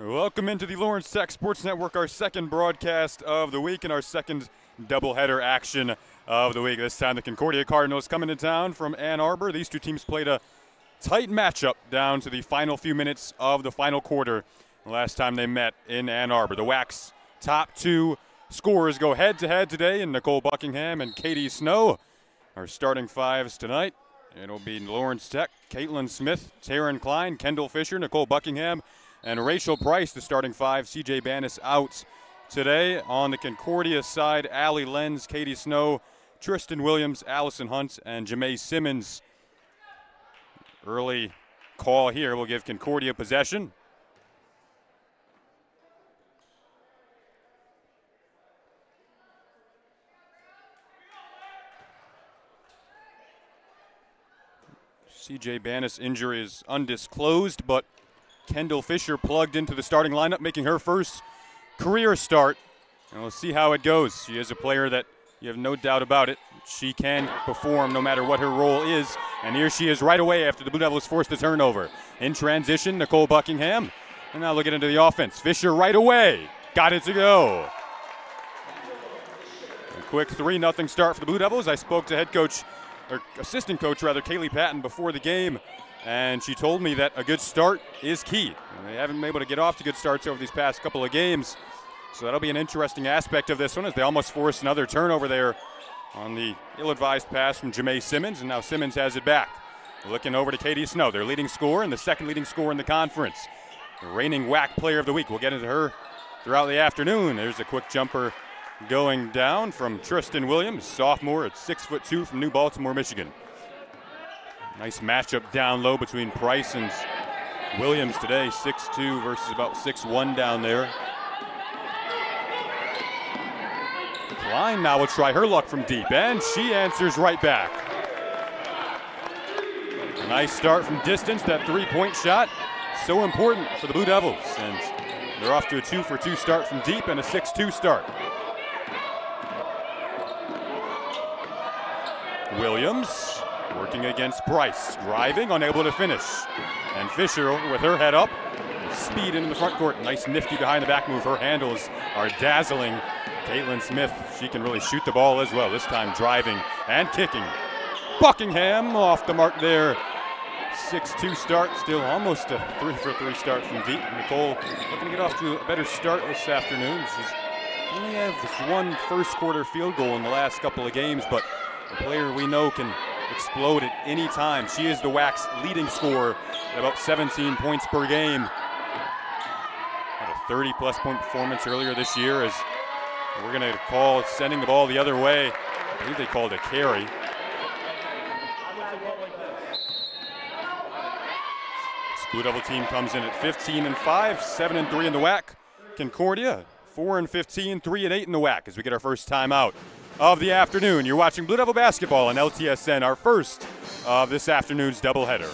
Welcome into the Lawrence Tech Sports Network, our second broadcast of the week and our second doubleheader action of the week. This time the Concordia Cardinals coming to town from Ann Arbor. These two teams played a tight matchup down to the final few minutes of the final quarter the last time they met in Ann Arbor. The WAC's top two scorers go head-to-head today, and Nicole Buckingham and Katie Snow are starting fives tonight. It'll be Lawrence Tech, Caitlin Smith, Taryn Klein, Kendall Fisher, Nicole Buckingham, and Rachel Price, the starting five. CJ Bannis out today. On the Concordia side, Allie Lenz, Katie Snow, Tristan Williams, Allison Hunt, and Jamae Simmons. Early call here will give Concordia possession. CJ Bannis' injury is undisclosed, but Kendall Fisher plugged into the starting lineup, making her first career start. And we'll see how it goes. She is a player that you have no doubt about it. She can perform no matter what her role is. And here she is right away after the Blue Devils forced the turnover. In transition, Nicole Buckingham. And now looking into the offense. Fisher right away. Got it to go. A quick 3-0 start for the Blue Devils. I spoke to head coach, or assistant coach rather, Kaylee Patton before the game. And she told me that a good start is key. And they haven't been able to get off to good starts over these past couple of games. So that'll be an interesting aspect of this one as they almost forced another turnover there on the ill-advised pass from Jamae Simmons. And now Simmons has it back. Looking over to Katie Snow, their leading scorer and the second leading scorer in the conference. The reigning WAC player of the week. We'll get into her throughout the afternoon. There's a quick jumper going down from Tristan Williams, sophomore at 6'2" from New Baltimore, Michigan. Nice matchup down low between Price and Williams today, 6'2" versus about 6'1" down there. Klein now will try her luck from deep, and she answers right back. A nice start from distance, that three-point shot, so important for the Blue Devils. And they're off to a 2-for-2 start from deep and a 6-2 start. Williams working against Price, driving, unable to finish. And Fisher with her head up, speed into the front court. Nice nifty behind the back move. Her handles are dazzling. Caitlin Smith, she can really shoot the ball as well, this time driving and kicking. Buckingham off the mark there. 6-2 start, still almost a 3-for-3 start from deep. Nicole looking to get off to a better start this afternoon. She's only have this one first quarter field goal in the last couple of games, but a player we know can explode at any time. She is the WAC's leading scorer at about 17 points per game. Had a 30-plus point performance earlier this year, as we're going to call sending the ball the other way. I believe they called a carry. This Blue Devil team comes in at 15-5, 7-3 in the WAC. Concordia 4-15, 3-8 in the WAC as we get our first timeout of the afternoon. You're watching Blue Devil basketball on LTSN, our first of this afternoon's doubleheader.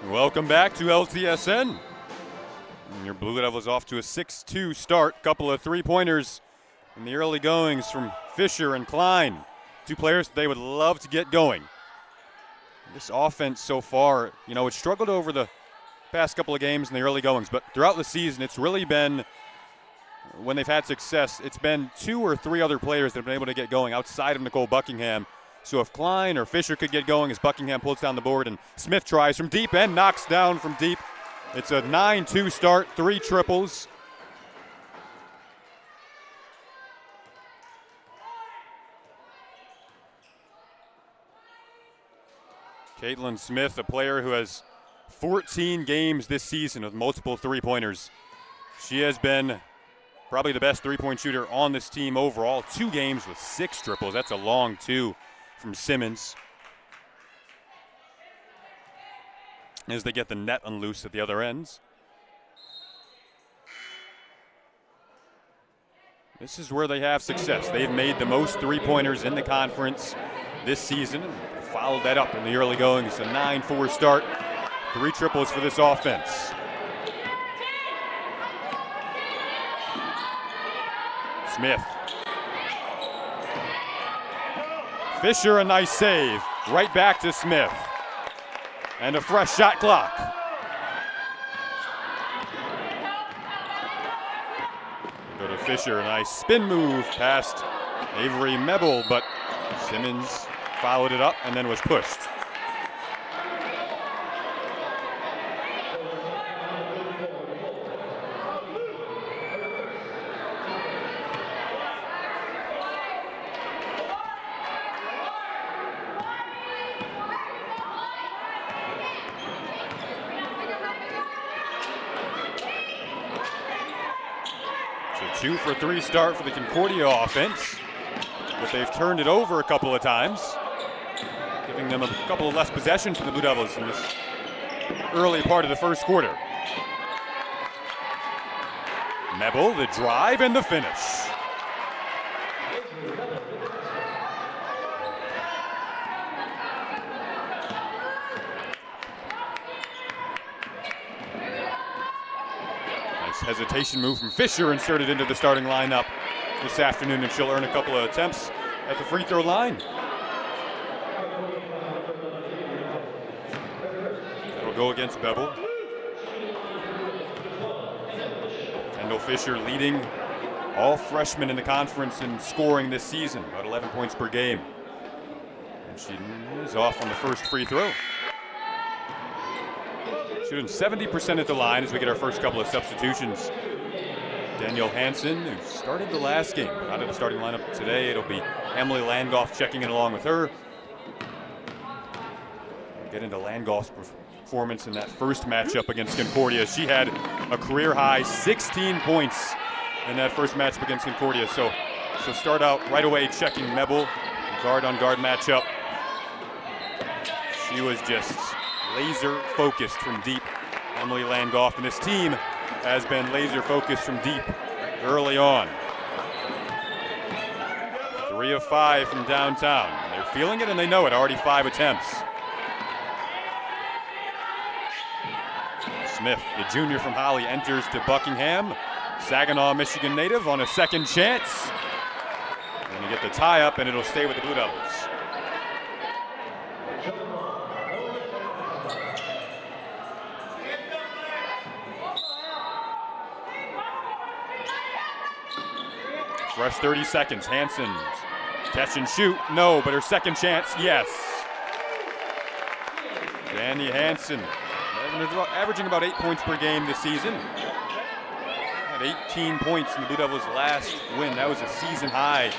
Welcome back to LTSN. And your Blue Devils off to a 6-2 start. Couple of three-pointers in the early goings from Fisher and Klein. Two players they would love to get going. This offense so far, you know, it struggled over the past couple of games in the early goings, but throughout the season, it's really been, when they've had success, it's been two or three other players that have been able to get going outside of Nicole Buckingham. So if Klein or Fisher could get going as Buckingham pulls down the board and Smith tries from deep and knocks down from deep. It's a 9-2 start, 3 triples. Caitlin Smith, a player who has 14 games this season with multiple three-pointers. She has been probably the best three-point shooter on this team overall. 2 games with 6 triples. That's a long 2 from Simmons. As they get the net unloose at the other ends. This is where they have success. They've made the most three-pointers in the conference this season. Followed that up in the early going. It's a 9-4 start. 3 triples for this offense. Smith. Fisher, a nice save. Right back to Smith. And a fresh shot clock. Go to Fisher, a nice spin move past Avery Mebel, but Simmons followed it up and then was pushed. So 2 for 3 start for the Concordia offense, but they've turned it over a couple of times, giving them a couple of less possessions for the Blue Devils in this early part of the first quarter. Mebel, the drive and the finish. Nice hesitation move from Fisher, inserted into the starting lineup this afternoon, and she'll earn a couple of attempts at the free throw line. That'll go against Bevel. Kendall Fisher leading all freshmen in the conference in scoring this season, about 11 points per game. And she is off on the first free throw. Shooting 70% at the line as we get our first couple of substitutions. Danielle Hansen, who started the last game, but out of the starting lineup today. It'll be Emily Landgolf checking in along with her. We'll get into Landgolf's performance in that first matchup against Concordia. She had a career high 16 points in that first matchup against Concordia. So she'll start out right away checking Mebel, guard on guard matchup. She was just laser focused from deep, Emily Landgolf, and this team has been laser focused from deep early on. 3 of 5 from downtown. They're feeling it and they know it. Already 5 attempts. Smith, the junior from Holly, enters to Buckingham. Saginaw, Michigan native, on a second chance. And you get the tie up and it'll stay with the Blue Devils. Fresh 30 seconds. Hansen, catch and shoot. No, but her second chance, yes. Danny Hansen, averaging about 8 points per game this season. Had 18 points in the Blue Devils' last win. That was a season high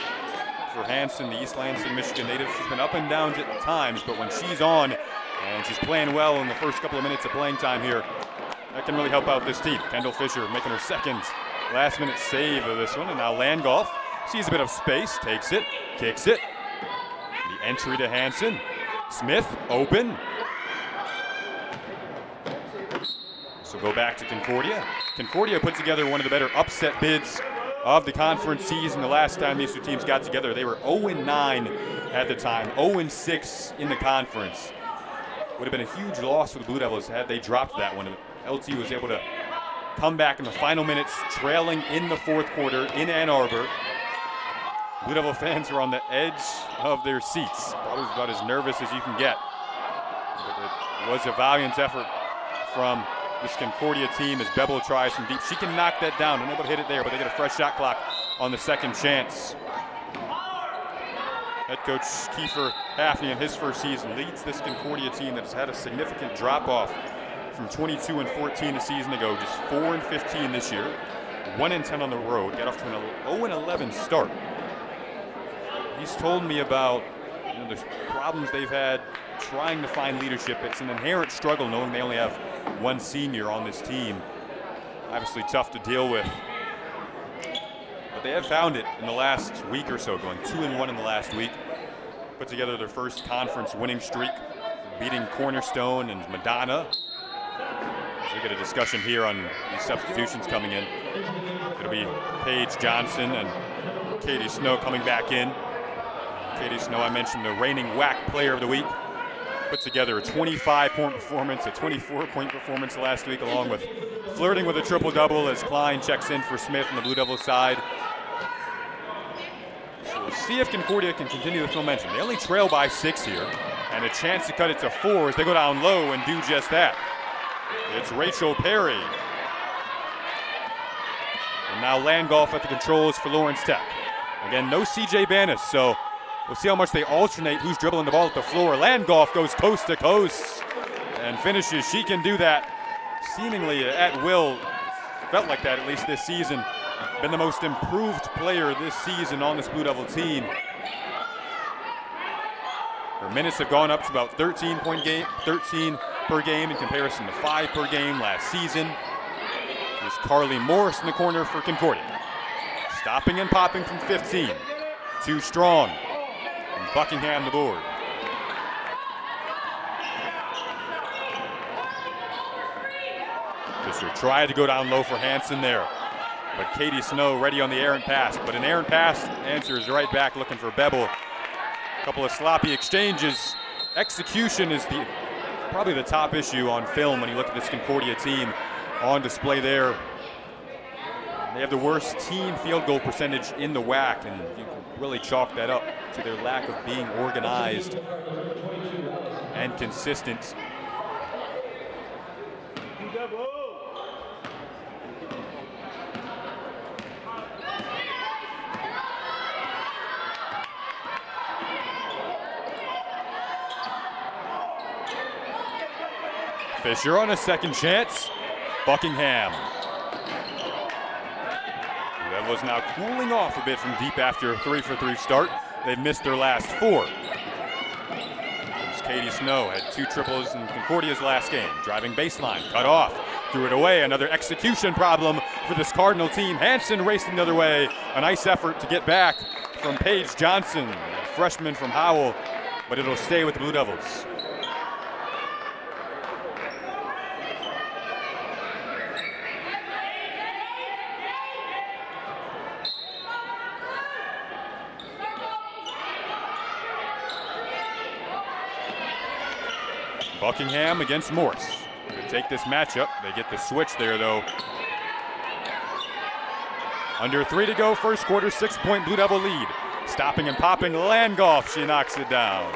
for Hansen, the East Lansing, Michigan native. She's been up and down at times, but when she's on and she's playing well in the first couple of minutes of playing time here, that can really help out this team. Kendall Fisher making her second last-minute save of this one, and now Landgolf sees a bit of space, takes it, kicks it. The entry to Hansen. Smith, open. So go back to Concordia. Concordia put together one of the better upset bids of the conference season. The last time these two teams got together, they were 0-9 at the time, 0-6 in the conference. Would have been a huge loss for the Blue Devils had they dropped that one. LTU was able to come back in the final minutes, trailing in the fourth quarter in Ann Arbor. Blue Devil fans were on the edge of their seats, probably about as nervous as you can get. But it was a valiant effort from this Concordia team as Bebel tries from deep. She can knock that down. They're able to hit it there, but they get a fresh shot clock on the second chance. Head coach Kiefer Hafney in his first season leads this Concordia team that has had a significant drop-off from 22-14 a season ago, just 4-15 this year, 1-10 on the road, got off to an 0-11 start. He's told me about the problems they've had trying to find leadership. It's an inherent struggle knowing they only have one senior on this team. Obviously tough to deal with. But they have found it in the last week or so, going 2-1 in the last week. Put together their first conference winning streak, beating Cornerstone and Madonna. So we get a discussion here on these substitutions coming in. It'll be Paige Johnson and Katie Snow coming back in. Katie Snow, I mentioned, the reigning WAC Player of the Week. Put together a 25-point performance, a 24-point performance last week, along with flirting with a triple-double as Klein checks in for Smith on the Blue Devils side. So we'll see if Concordia can continue this momentum. They only trail by 6 here, and a chance to cut it to 4 as they go down low and do just that. It's Rachel Perry. And now Landgolf at the controls for Lawrence Tech. Again, no CJ Banis, so we'll see how much they alternate who's dribbling the ball at the floor. Landgolf goes coast to coast and finishes. She can do that seemingly at will. Felt like that at least this season. Been the most improved player this season on this Blue Devil team. Her minutes have gone up to about 13 per game in comparison to 5 per game last season. There's Carly Morris in the corner for Concordia. Stopping and popping from 15. Too strong. And Buckingham the board. Fisher tried to go down low for Hanson there. But Katie Snow ready on the errant pass. But an errant pass answers right back looking for Bebel. A couple of sloppy exchanges. Execution is probably the top issue on film when you look at this Concordia team on display there. They have the worst team field goal percentage in the WAC, and you can really chalk that up to their lack of being organized and consistent. Fisher on a second chance. Buckingham. That was now cooling off a bit from deep after a 3-for-3 start. They've missed their last 4. Katie Snow had 2 triples in Concordia's last game. Driving baseline, cut off, threw it away. Another execution problem for this Cardinal team. Hanson racing the other way. A nice effort to get back from Paige Johnson, a freshman from Howell, but it'll stay with the Blue Devils. Buckingham against Morris. Could take this matchup. They get the switch there, though. Under 3 to go, first quarter, 6-point Blue Devil lead. Stopping and popping, Landgolf. She knocks it down.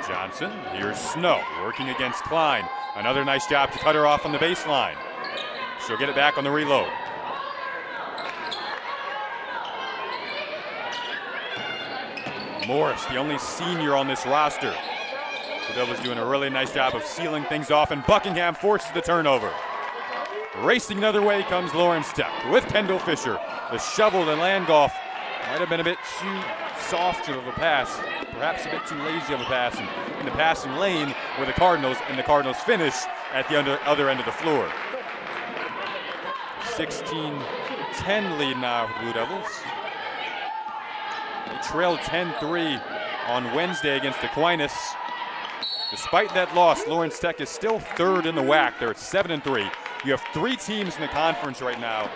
Johnson, here's Snow working against Klein. Another nice job to cut her off on the baseline. She'll get it back on the reload. Morris, the only senior on this roster. The Devils doing a really nice job of sealing things off, and Buckingham forces the turnover. Racing another way comes Lawrence Tech with Kendall Fisher. The shovel to Landgolf might have been a bit too soft of a pass, perhaps a bit too lazy of a pass in the passing lane where the Cardinals finish at the other end of the floor. 16-10 lead now for the Blue Devils. They trailed 10-3 on Wednesday against Aquinas. Despite that loss, Lawrence Tech is still 3rd in the WAC. They're at 7-3. You have 3 teams in the conference right now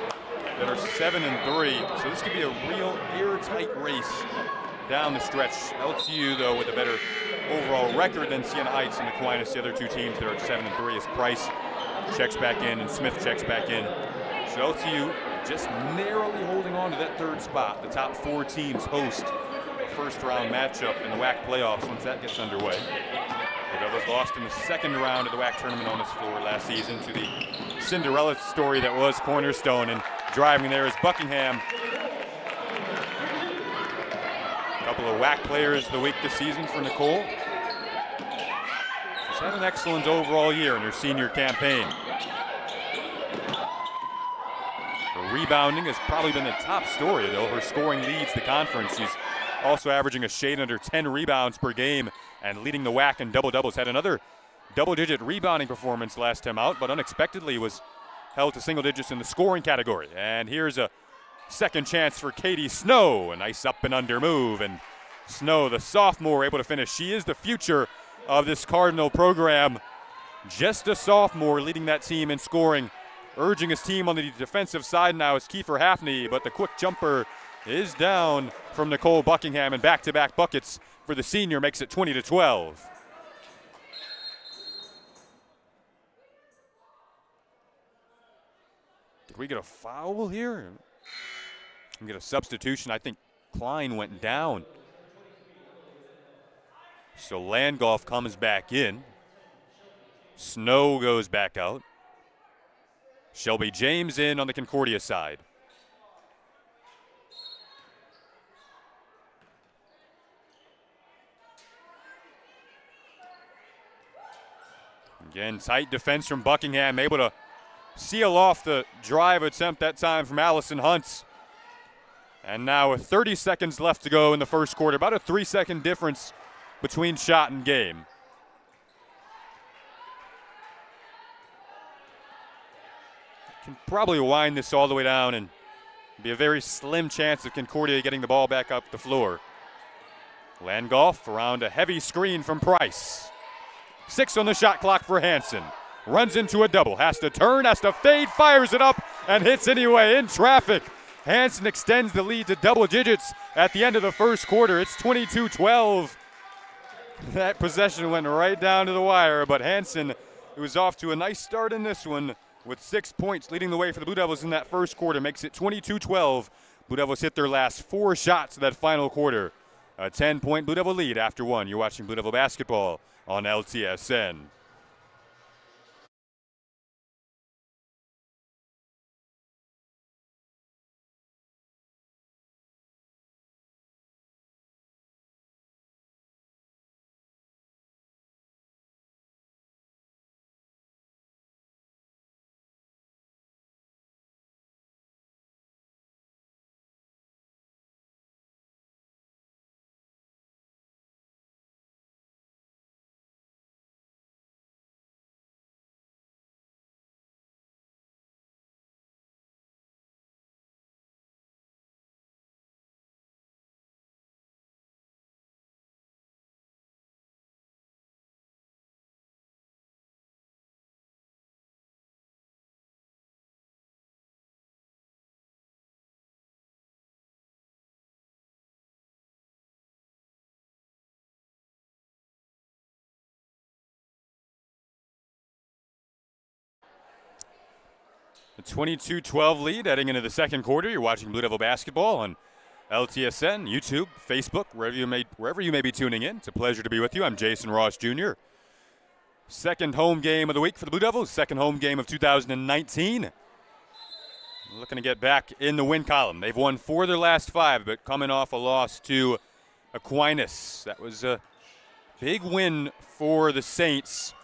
that are 7-3. So this could be a real airtight race down the stretch. LTU, though, with a better overall record than Siena Heights and Aquinas, the other 2 teams that are at 7-3, as Price checks back in and Smith checks back in. So LTU just narrowly holding on to that 3rd spot. The top 4 teams host a first-round matchup in the WAC playoffs once that gets underway. The Devils lost in the 2nd round of the WAC tournament on this floor last season to the Cinderella story that was Cornerstone, and driving there is Buckingham. A couple of WAC players of the week this season for Nicole. She's had an excellent overall year in her senior campaign. Rebounding has probably been the top story, though. Her scoring leads the conference. She's also averaging a shade under 10 rebounds per game and leading the WAC in double-doubles. Had another double-digit rebounding performance last time out, but unexpectedly was held to single digits in the scoring category. And here's a second chance for Katie Snow. A nice up and under move, and Snow, the sophomore, able to finish. She is the future of this Cardinal program. Just a sophomore leading that team in scoring. Urging his team on the defensive side now is Kiefer Hafney, but the quick jumper is down from Nicole Buckingham, and back-to-back buckets for the senior makes it 20-12. Did we get a foul here? We get a substitution. I think Klein went down. So Landgolf comes back in. Snow goes back out. Shelby James in on the Concordia side. Again, tight defense from Buckingham, able to seal off the drive attempt that time from Allison Hunt. And now with 30 seconds left to go in the first quarter, about a 3-second difference between shot and game. Can probably wind this all the way down and be a very slim chance of Concordia getting the ball back up the floor. Landgolf around a heavy screen from Price. 6 on the shot clock for Hansen. Runs into a double, has to turn, has to fade, fires it up, and hits anyway in traffic. Hansen extends the lead to double digits at the end of the first quarter. It's 22-12. That possession went right down to the wire, but Hansen, who was off to a nice start in this one, with 6 points leading the way for the Blue Devils in that first quarter, makes it 22-12. Blue Devils hit their last 4 shots of that final quarter. A 10-point Blue Devil lead after 1. You're watching Blue Devil basketball on LTSN. A 22-12 lead heading into the second quarter. You're watching Blue Devil basketball on LTSN, YouTube, Facebook, wherever you may be tuning in. It's a pleasure to be with you. I'm Jason Ross Jr. Second home game of the week for the Blue Devils. Second home game of 2019. Looking to get back in the win column. They've won 4 of their last 5, but coming off a loss to Aquinas. That was a big win for the Saints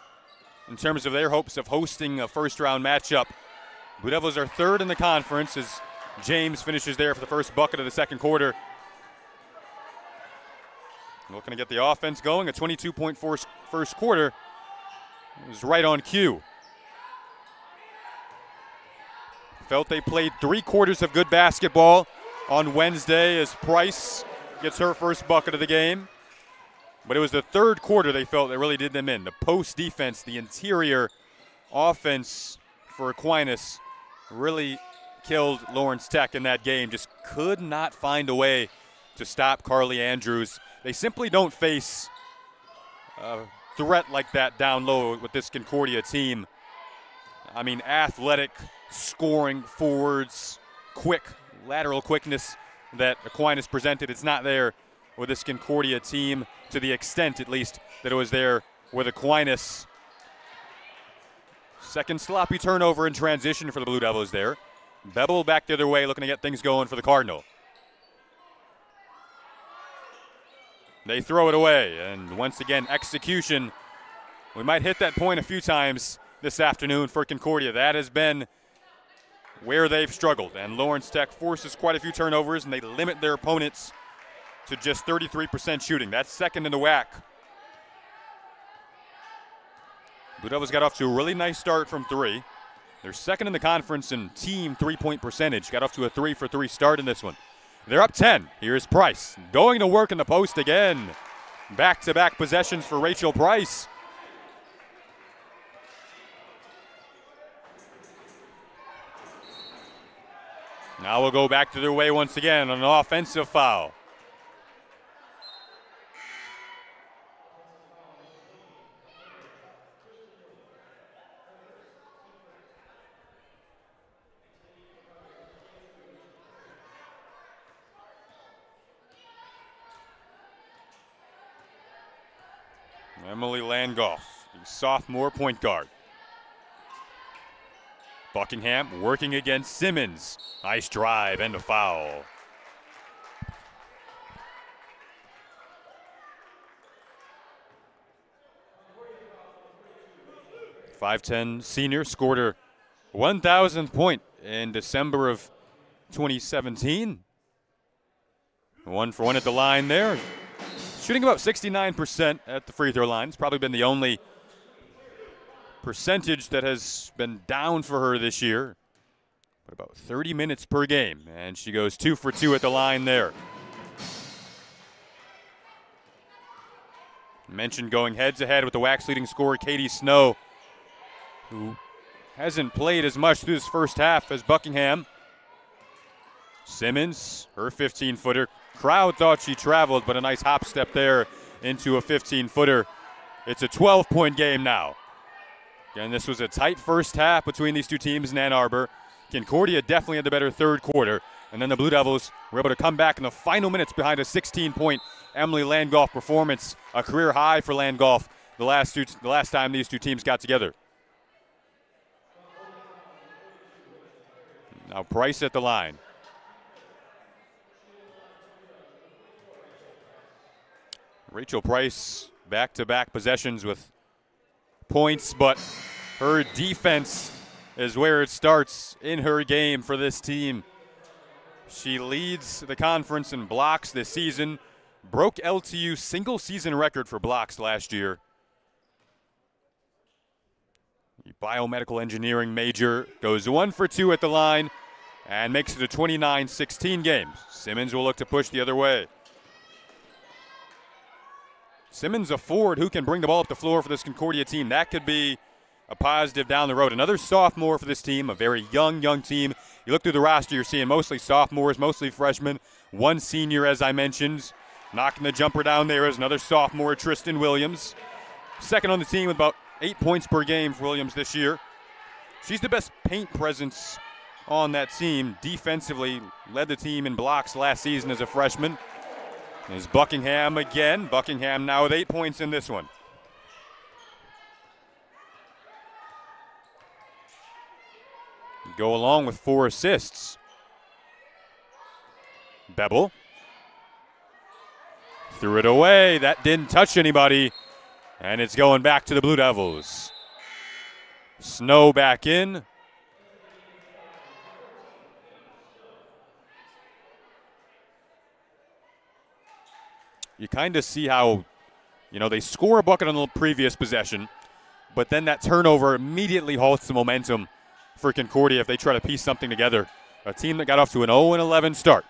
in terms of their hopes of hosting a first-round matchup. Blue Devils are 3rd in the conference as James finishes there for the first bucket of the second quarter. Looking to get the offense going. A 22-point first quarter. It was right on cue. Felt they played 3 quarters of good basketball on Wednesday as Price gets her first bucket of the game. But it was the third quarter they felt that really did them in. The post defense, the interior offense for Aquinas really killed Lawrence Tech in that game. Just could not find a way to stop Carly Andrews. They simply don't face a threat like that down low with this Concordia team. I mean, athletic, scoring forwards, quick, lateral quickness that Aquinas presented. It's not there with this Concordia team to the extent, at least, that it was there with Aquinas. Second sloppy turnover in transition for the Blue Devils there. Bebel back the other way, looking to get things going for the Cardinal. They throw it away, and once again, execution. We might hit that point a few times this afternoon for Concordia. That has been where they've struggled, and Lawrence Tech forces quite a few turnovers, and they limit their opponents to just 33% shooting. That's second in the WAC. Blue Devils got off to a really nice start from 3. They're second in the conference in team 3-point percentage. Got off to a 3-for-3 start in this one. They're up 10. Here's Price going to work in the post again. Back-to-back possessions for Rachel Price. Now we'll go back to their way once again on an offensive foul. Emily Landgolf, the sophomore point guard. Buckingham working against Simmons. Nice drive and a foul. 5'10" senior scored her 1,000th point in December of 2017. 1 for 1 at the line there. Shooting about 69% at the free throw line. It's probably been the only percentage that has been down for her this year. But about 30 minutes per game. And she goes 2 for 2 at the line there. Mentioned going head-to-head with the WAC's leading scorer, Katie Snow, who hasn't played as much through this first half as Buckingham. Simmons, her 15-footer. Crowd thought she traveled, but a nice hop step there into a 15-footer. It's a 12-point game now. Again, this was a tight first half between these two teams in Ann Arbor. Concordia definitely had the better third quarter, and then the Blue Devils were able to come back in the final minutes behind a 16-point Emily Landgolf performance, a career high for Landgolf the last time these two teams got together. Now Price at the line. Rachel Price back-to-back possessions with points, but her defense is where it starts in her game for this team. She leads the conference in blocks this season, broke LTU's single-season record for blocks last year. The biomedical engineering major goes 1 for 2 at the line and makes it a 29-16 game. Simmons will look to push the other way. Simmons, a forward who can bring the ball up the floor for this Concordia team. That could be a positive down the road. Another sophomore for this team, a very young team. You look through the roster, you're seeing mostly sophomores, mostly freshmen. One senior, as I mentioned. Knocking the jumper down there is another sophomore, Tristan Williams. Second on the team with about 8 points per game for Williams this year. She's the best paint presence on that team. Defensively, led the team in blocks last season as a freshman. Is Buckingham again. Buckingham now with 8 points in this one. Go along with 4 assists. Bebel. Threw it away. That didn't touch anybody. And it's going back to the Blue Devils. Snow back in. You kind of see how, they score a bucket on the previous possession, but then that turnover immediately halts the momentum for Concordia if they try to piece something together. A team that got off to an 0-11 start.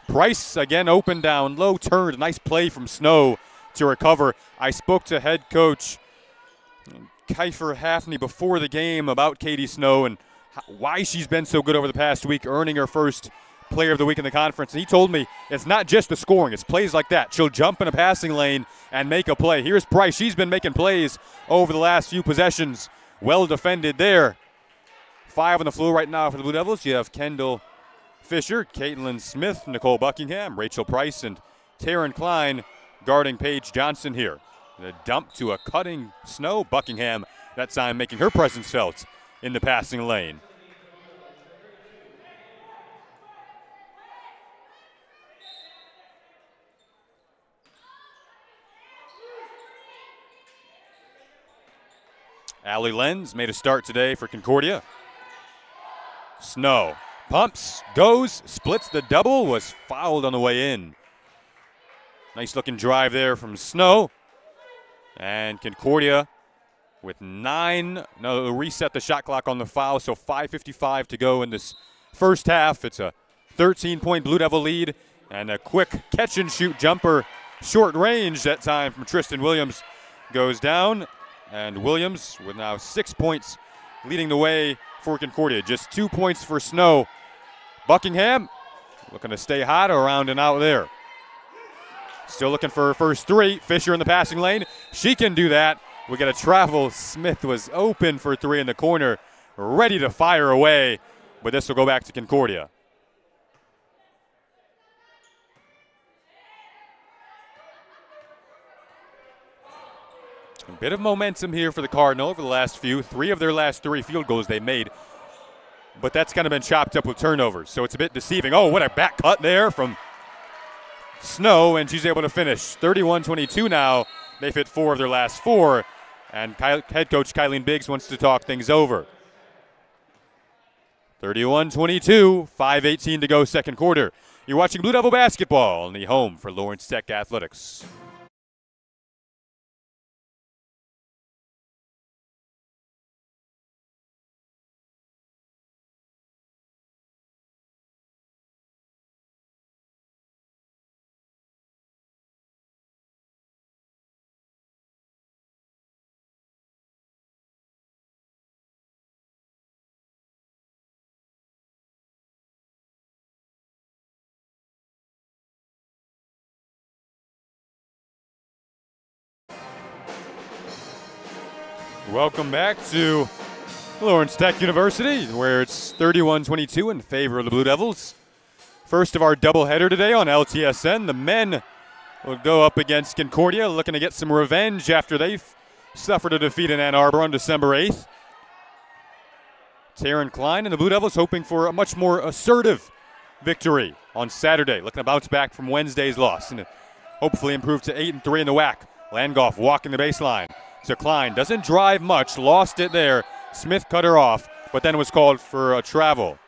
Price again open down, low turned, nice play from Snow to recover. I spoke to head coach Kiefer Hafney before the game about Katie Snow and why she's been so good over the past week, earning her first Player of the Week in the conference. And he told me it's not just the scoring, it's plays like that. She'll jump in a passing lane and make a play. Here's Price. She's been making plays over the last few possessions. Well defended there. 5 on the floor right now for the Blue Devils. You have Kendall Fisher, Caitlin Smith, Nicole Buckingham, Rachel Price, and Taryn Klein guarding Paige Johnson here. The dump to a cutting Snow. Buckingham that time making her presence felt in the passing lane. Allie Lenz made a start today for Concordia. Snow pumps, goes, splits the double, was fouled on the way in. Nice looking drive there from Snow. And Concordia with reset the shot clock on the foul, so 5:55 to go in this first half. It's a 13-point Blue Devil lead And a quick catch-and-shoot jumper, short range that time from Tristan Williams, goes down. And Williams with now 6 points leading the way for Concordia. Just 2 points for Snow. Buckingham looking to stay hot around and out there. Still looking for her first three. Fisher in the passing lane. She can do that. We got a travel. Smith was open for three in the corner, ready to fire away, but this will go back to Concordia. A bit of momentum here for the Cardinal over the last few. 3 of their last 3 field goals they made, but that's kind of been chopped up with turnovers, so it's a bit deceiving. Oh, what a back cut there from Snow, and she's able to finish. 31-22 now. They've hit 4 of their last 4, and head coach Kylene Biggs wants to talk things over. 31-22, 5:18 to go second quarter. You're watching Blue Devil basketball on the home for Lawrence Tech Athletics. Welcome back to Lawrence Tech University, where it's 31-22 in favor of the Blue Devils. First of our doubleheader today on LTSN. The men will go up against Concordia, looking to get some revenge after they suffered a defeat in Ann Arbor on December 8th. Taryn Klein and the Blue Devils hoping for a much more assertive victory on Saturday, looking to bounce back from Wednesday's loss and hopefully improve to 8-3 in the WAC. Landgolf walking the baseline. So Klein doesn't drive much, lost it there. Smith cut her off, but then was called for a travel.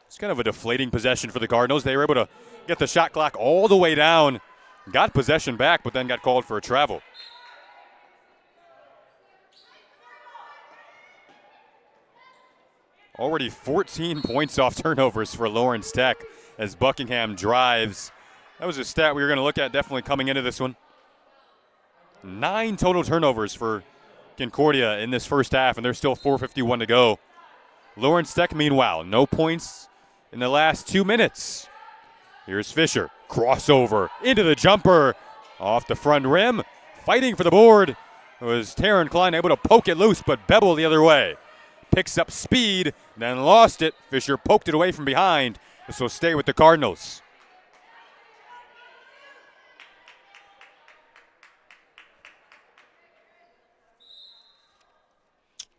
It's kind of a deflating possession for the Cardinals. They were able to get the shot clock all the way down, got possession back, but then got called for a travel. Already 14 points off turnovers for Lawrence Tech as Buckingham drives. That was a stat we were going to look at definitely coming into this one. 9 total turnovers for Concordia in this first half, and there's still 4:51 to go. Lawrence Tech, meanwhile, no points in the last 2 minutes. Here's Fisher. Crossover into the jumper. Off the front rim. Fighting for the board. It was Taryn Klein able to poke it loose, but Bevel the other way. Picks up speed, then lost it. Fisher poked it away from behind. This will stay with the Cardinals.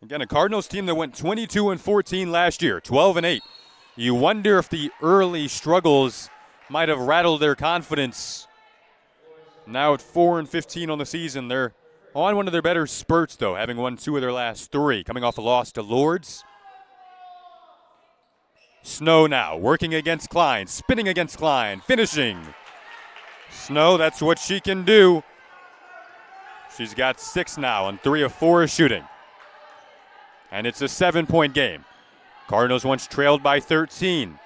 Again, a Cardinals team that went 22-14 last year, 12-8. You wonder if the early struggles might have rattled their confidence. Now at 4-15 on the season, they're on one of their better spurts, though, having won 2 of their last 3, coming off a loss to Lourdes. Snow now working against Klein, spinning against Klein, finishing. Snow, that's what she can do. She's got 6 now, and 3 of 4 is shooting. And it's a 7-point game. Cardinals once trailed by 13,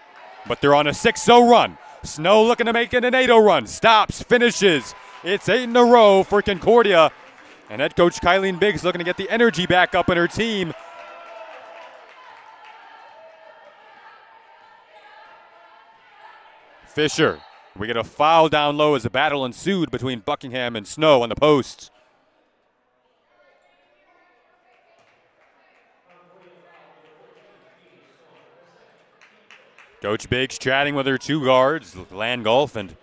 but they're on a 6-0 run. Snow looking to make it an 8-0 run. Stops, finishes. It's 8 in a row for Concordia. And head coach Kylene Biggs looking to get the energy back up in her team. Fisher. We get a foul down low as a battle ensued between Buckingham and Snow on the posts. Coach Biggs chatting with her 2 guards, Landgolf and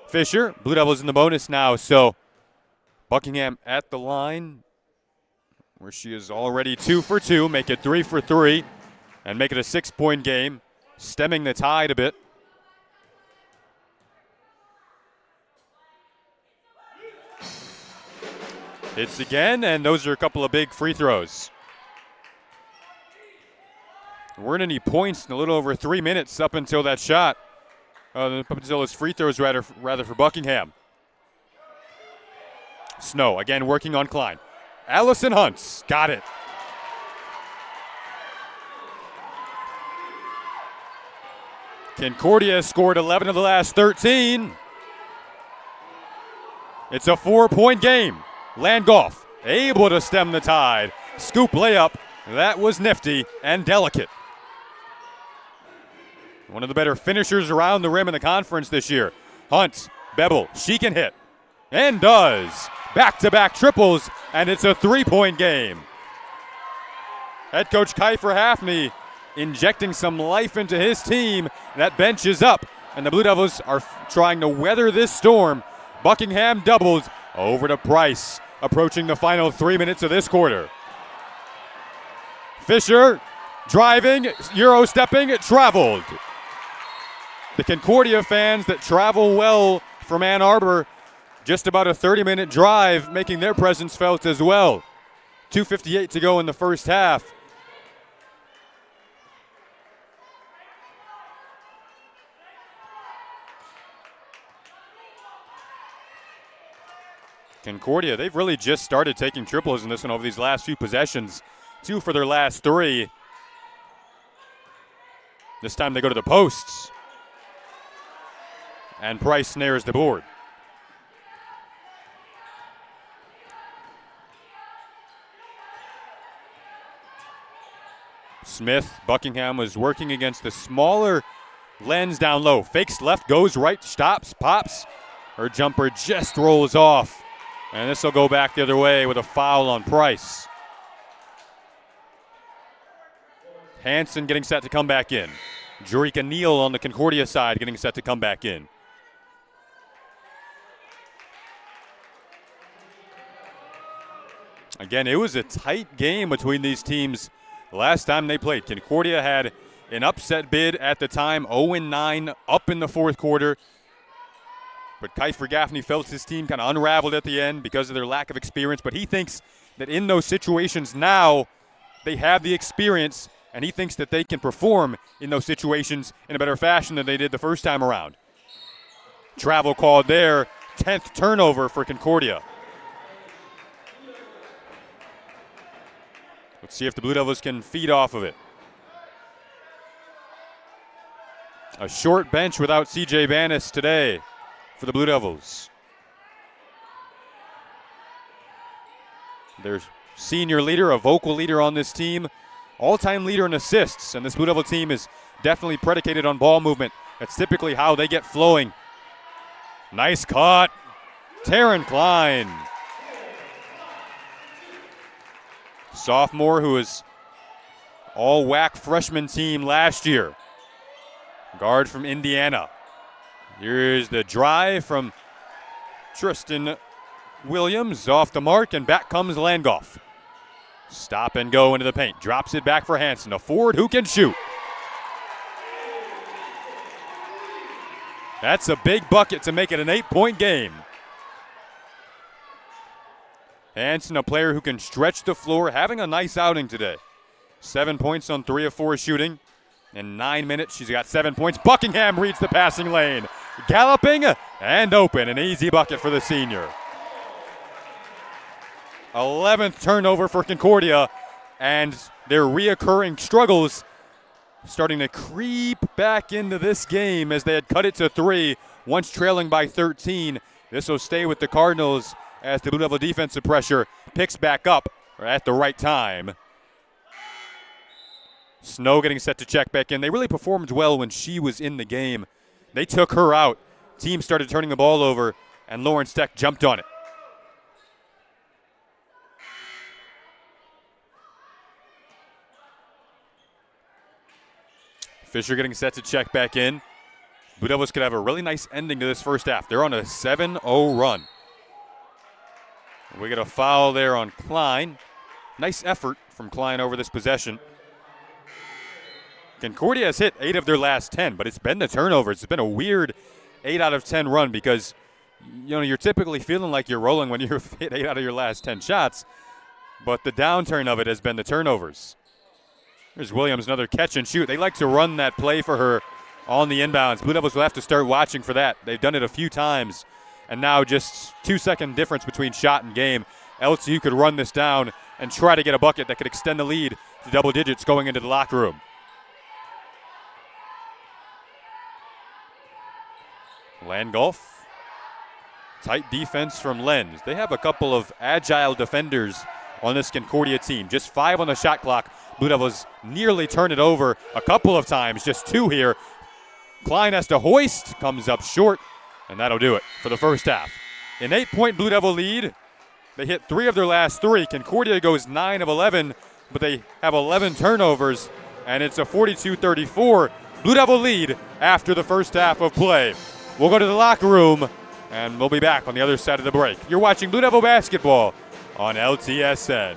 Fisher. Blue Devils in the bonus now, so Buckingham at the line where she is already 2 for 2, make it 3 for 3, and make it a 6-point game, stemming the tide a bit. Hits again, and those are a couple of big free throws. There weren't any points in a little over 3 minutes up until that shot. Up until those free throws, rather for Buckingham. Snow again working on Klein. Allison Hunts got it. Concordia scored 11 of the last 13. It's a 4-point game. Landgolf able to stem the tide. Scoop layup. That was nifty and delicate. One of the better finishers around the rim in the conference this year. Hunt, Bebel, she can hit. And does. Back-to-back triples, and it's a 3-point game. Head coach Kiefer Hafney injecting some life into his team. That bench is up, and the Blue Devils are trying to weather this storm. Buckingham doubles over to Price, approaching the final 3 minutes of this quarter. Fisher driving, Euro stepping, traveled. The Concordia fans that travel well from Ann Arbor, just about a 30-minute drive, making their presence felt as well. 2:58 to go in the first half. Concordia, they've really just started taking triples in this one over these last few possessions. 2 for their last 3. This time they go to the posts. And Price snares the board. Smith, Buckingham was working against the smaller lens down low. Fakes left, goes right, stops, pops. Her jumper just rolls off. And this will go back the other way with a foul on Price. Hansen getting set to come back in. Jurika Neal on the Concordia side getting set to come back in. Again, it was a tight game between these teams last time they played. Concordia had an upset bid at the time, 0-9 up in the fourth quarter. But Kiefer Gaffney felt his team kind of unraveled at the end because of their lack of experience. But he thinks that in those situations now, they have the experience, and he thinks that they can perform in those situations in a better fashion than they did the first time around. Travel called there, 10th turnover for Concordia. Let's see if the Blue Devils can feed off of it. A short bench without C.J. Banis today for the Blue Devils. Their senior leader, a vocal leader on this team, all-time leader in assists, and this Blue Devil team is definitely predicated on ball movement. That's typically how they get flowing. Nice cut. Taryn Klein. Sophomore who was all WAC freshman team last year. Guard from Indiana. Here's the drive from Tristan Williams off the mark, and back comes Landgolf. Stop and go into the paint. Drops it back for Hansen, a forward who can shoot. That's a big bucket to make it an 8-point game. Hansen, a player who can stretch the floor, having a nice outing today. 7 points on 3 of 4 shooting. In 9 minutes, she's got 7 points. Buckingham reads the passing lane. Galloping and open. An easy bucket for the senior. 11th turnover for Concordia, and their reoccurring struggles starting to creep back into this game as they had cut it to 3, once trailing by 13. This will stay with the Cardinals as the Blue Devil defensive pressure picks back up at the right time. Snow getting set to check back in. They really performed well when she was in the game. They took her out. Team started turning the ball over, and Lawrence Tech jumped on it. Fisher getting set to check back in. Blue Devils could have a really nice ending to this first half. They're on a 7-0 run. We get a foul there on Klein. Nice effort from Klein over this possession. Concordia has hit 8 of their last 10, but it's been the turnovers. It's been a weird 8 out of 10 run because, you know, you're typically feeling like you're rolling when you've hit 8 out of your last 10 shots, but the downturn of it has been the turnovers. There's Williams, another catch and shoot. They like to run that play for her on the inbounds. Blue Devils will have to start watching for that. They've done it a few times, and now just 2-second difference between shot and game. LTU could run this down and try to get a bucket that could extend the lead to double digits going into the locker room. Landgolf. Tight defense from Lens. They have a couple of agile defenders on this Concordia team. Just 5 on the shot clock. Blue Devils nearly turn it over a couple of times. Just 2 here. Klein has to hoist. Comes up short. And that'll do it for the first half. An 8-point Blue Devil lead. They hit 3 of their last 3. Concordia goes 9 of 11, but they have 11 turnovers. And it's a 42-34 Blue Devil lead after the first half of play. We'll go to the locker room, and we'll be back on the other side of the break. You're watching Blue Devil basketball on LTSN.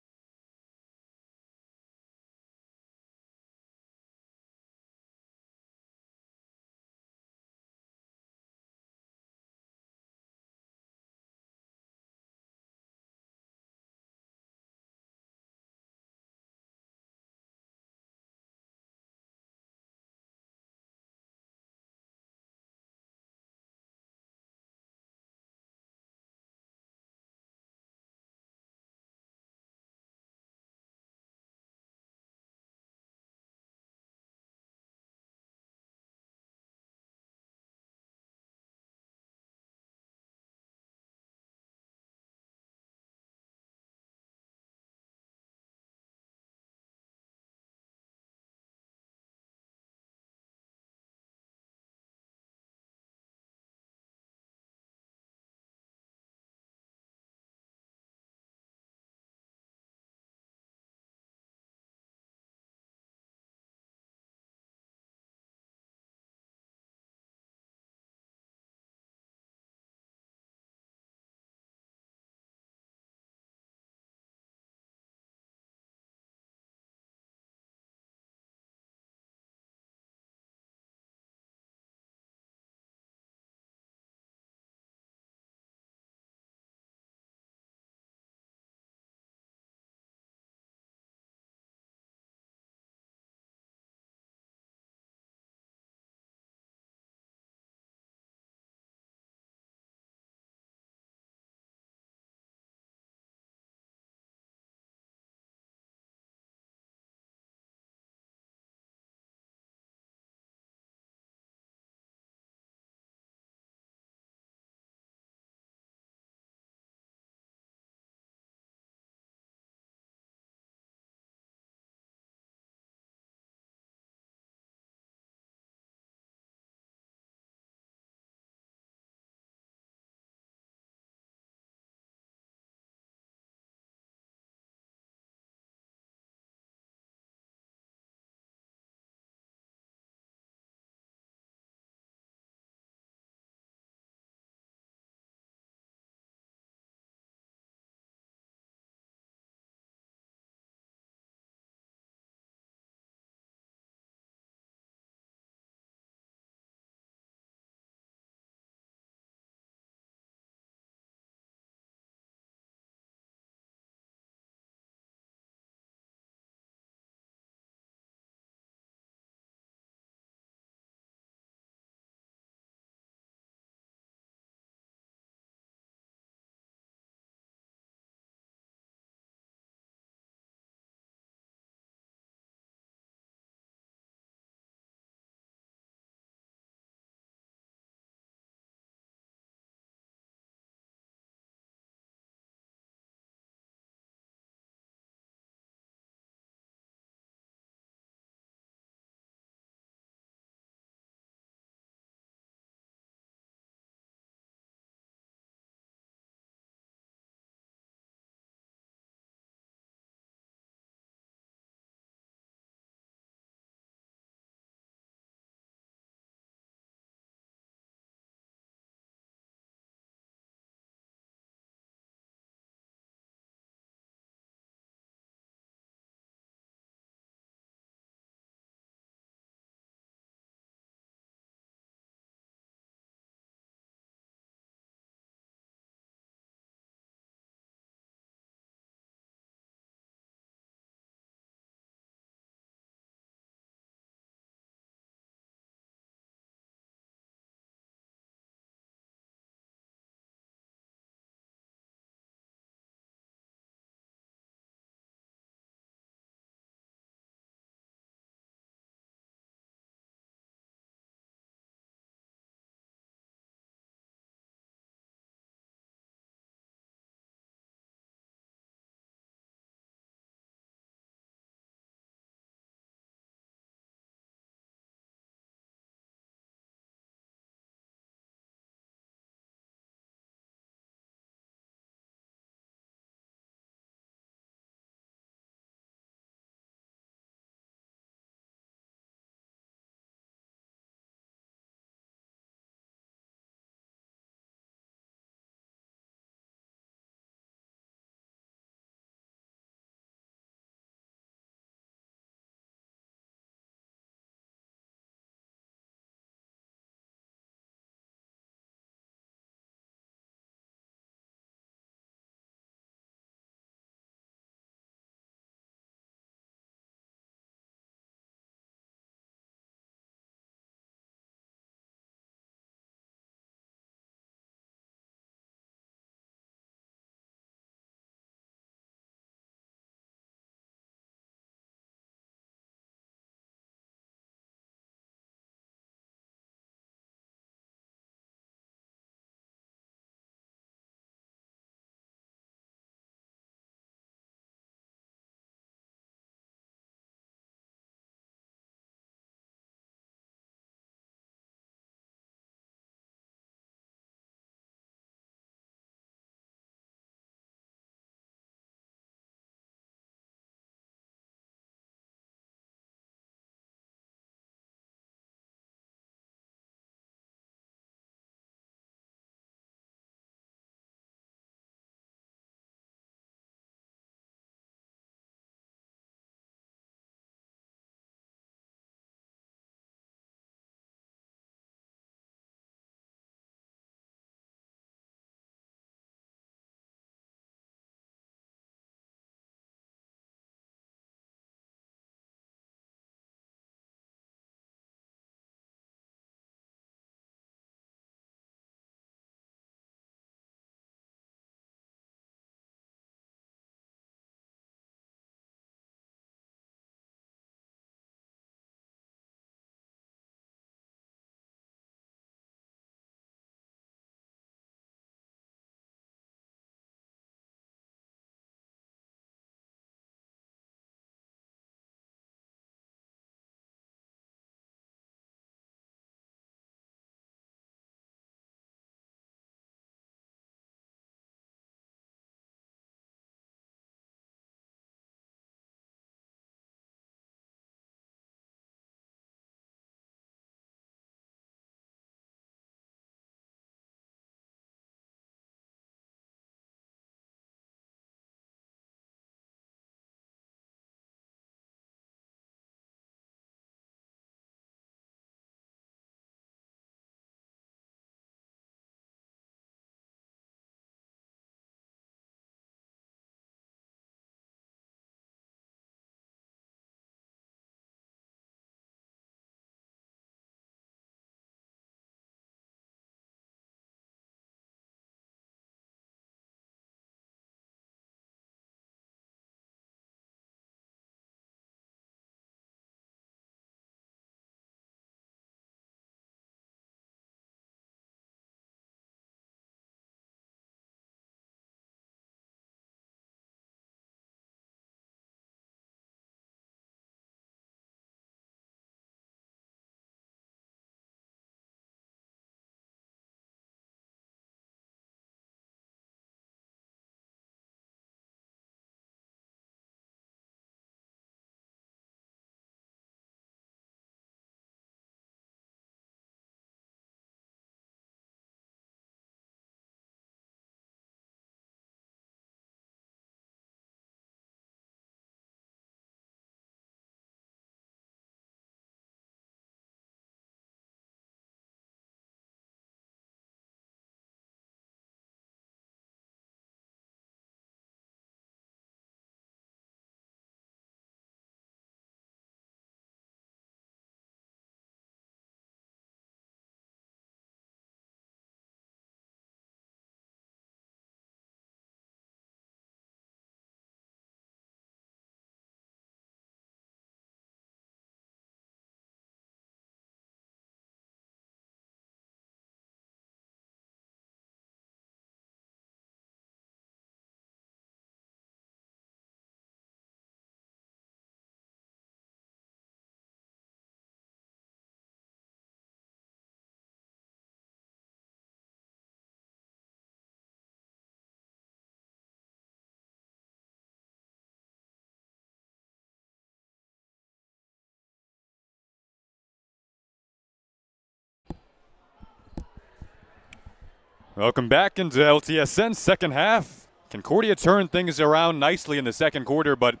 Welcome back into LTSN second half. Concordia turned things around nicely in the second quarter, but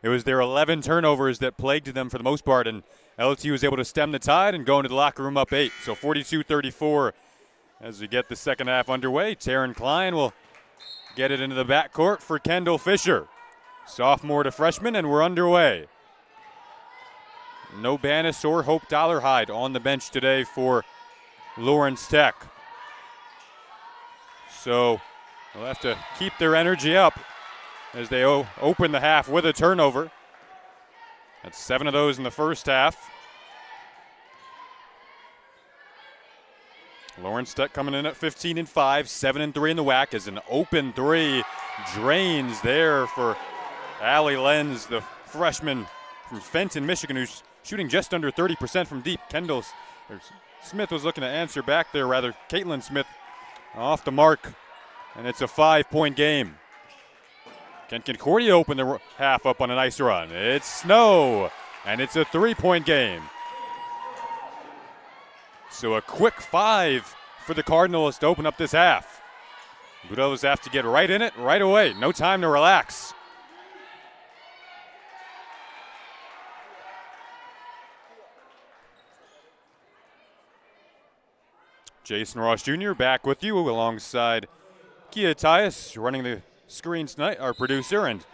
it was their 11 turnovers that plagued them for the most part, and LTU was able to stem the tide and go into the locker room up 8. So 42-34 as we get the second half underway. Taryn Klein will get it into the backcourt for Kendall Fisher. Sophomore to freshman, and we're underway. No Bannis or Hope Dollarhide on the bench today for Lawrence Tech. So they'll have to keep their energy up as they open the half with a turnover. That's 7 of those in the first half. Lawrence Tech coming in at 15-5, 7-3 in the WAC as an open three drains there for Allie Lenz, the freshman from Fenton, Michigan, who's shooting just under 30% from deep. Smith was looking to answer back there, rather. Caitlin Smith off the mark, and it's a 5-point game. Can Concordia open the half up on a nice run? It's Snow, and it's a 3-point game. So a quick 5 for the Cardinals to open up this half. Blue Devils have to get right in it right away. No time to relax. Jason Ross Jr. back with you alongside Kia Tyus running the screens tonight, our producer, and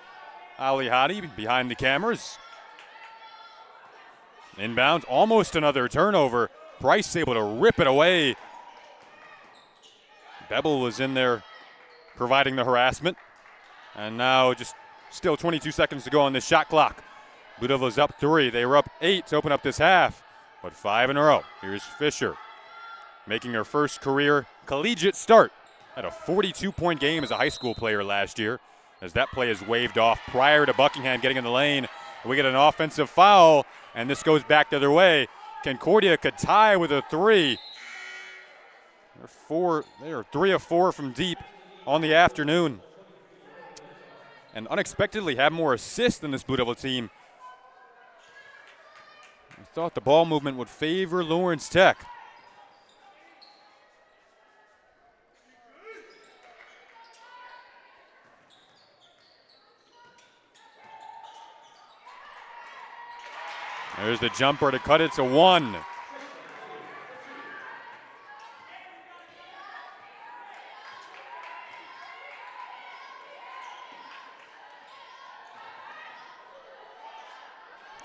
Ali Hadi behind the cameras. Inbound, almost another turnover. Price able to rip it away. Bebel was in there providing the harassment. And now just still 22 seconds to go on this shot clock. Blue Devils up 3. They were up 8 to open up this half, but 5 in a row. Here's Fisher, making her first career collegiate start. Had a 42-point game as a high school player last year, as that play is waved off prior to Buckingham getting in the lane. We get an offensive foul, and this goes back the other way. Concordia could tie with a 3. They are 3 of 4 from deep on the afternoon, and unexpectedly have more assists than this Blue Devil team. I thought the ball movement would favor Lawrence Tech. There's the jumper to cut it to 1.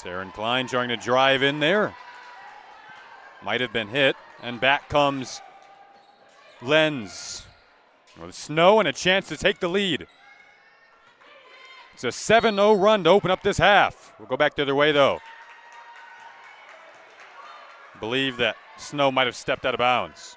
Taryn Klein trying to drive in there. Might have been hit, and back comes Lenz with Snow and a chance to take the lead. It's a 7-0 run to open up this half. We'll go back the other way, though. Believe that Snow might have stepped out of bounds.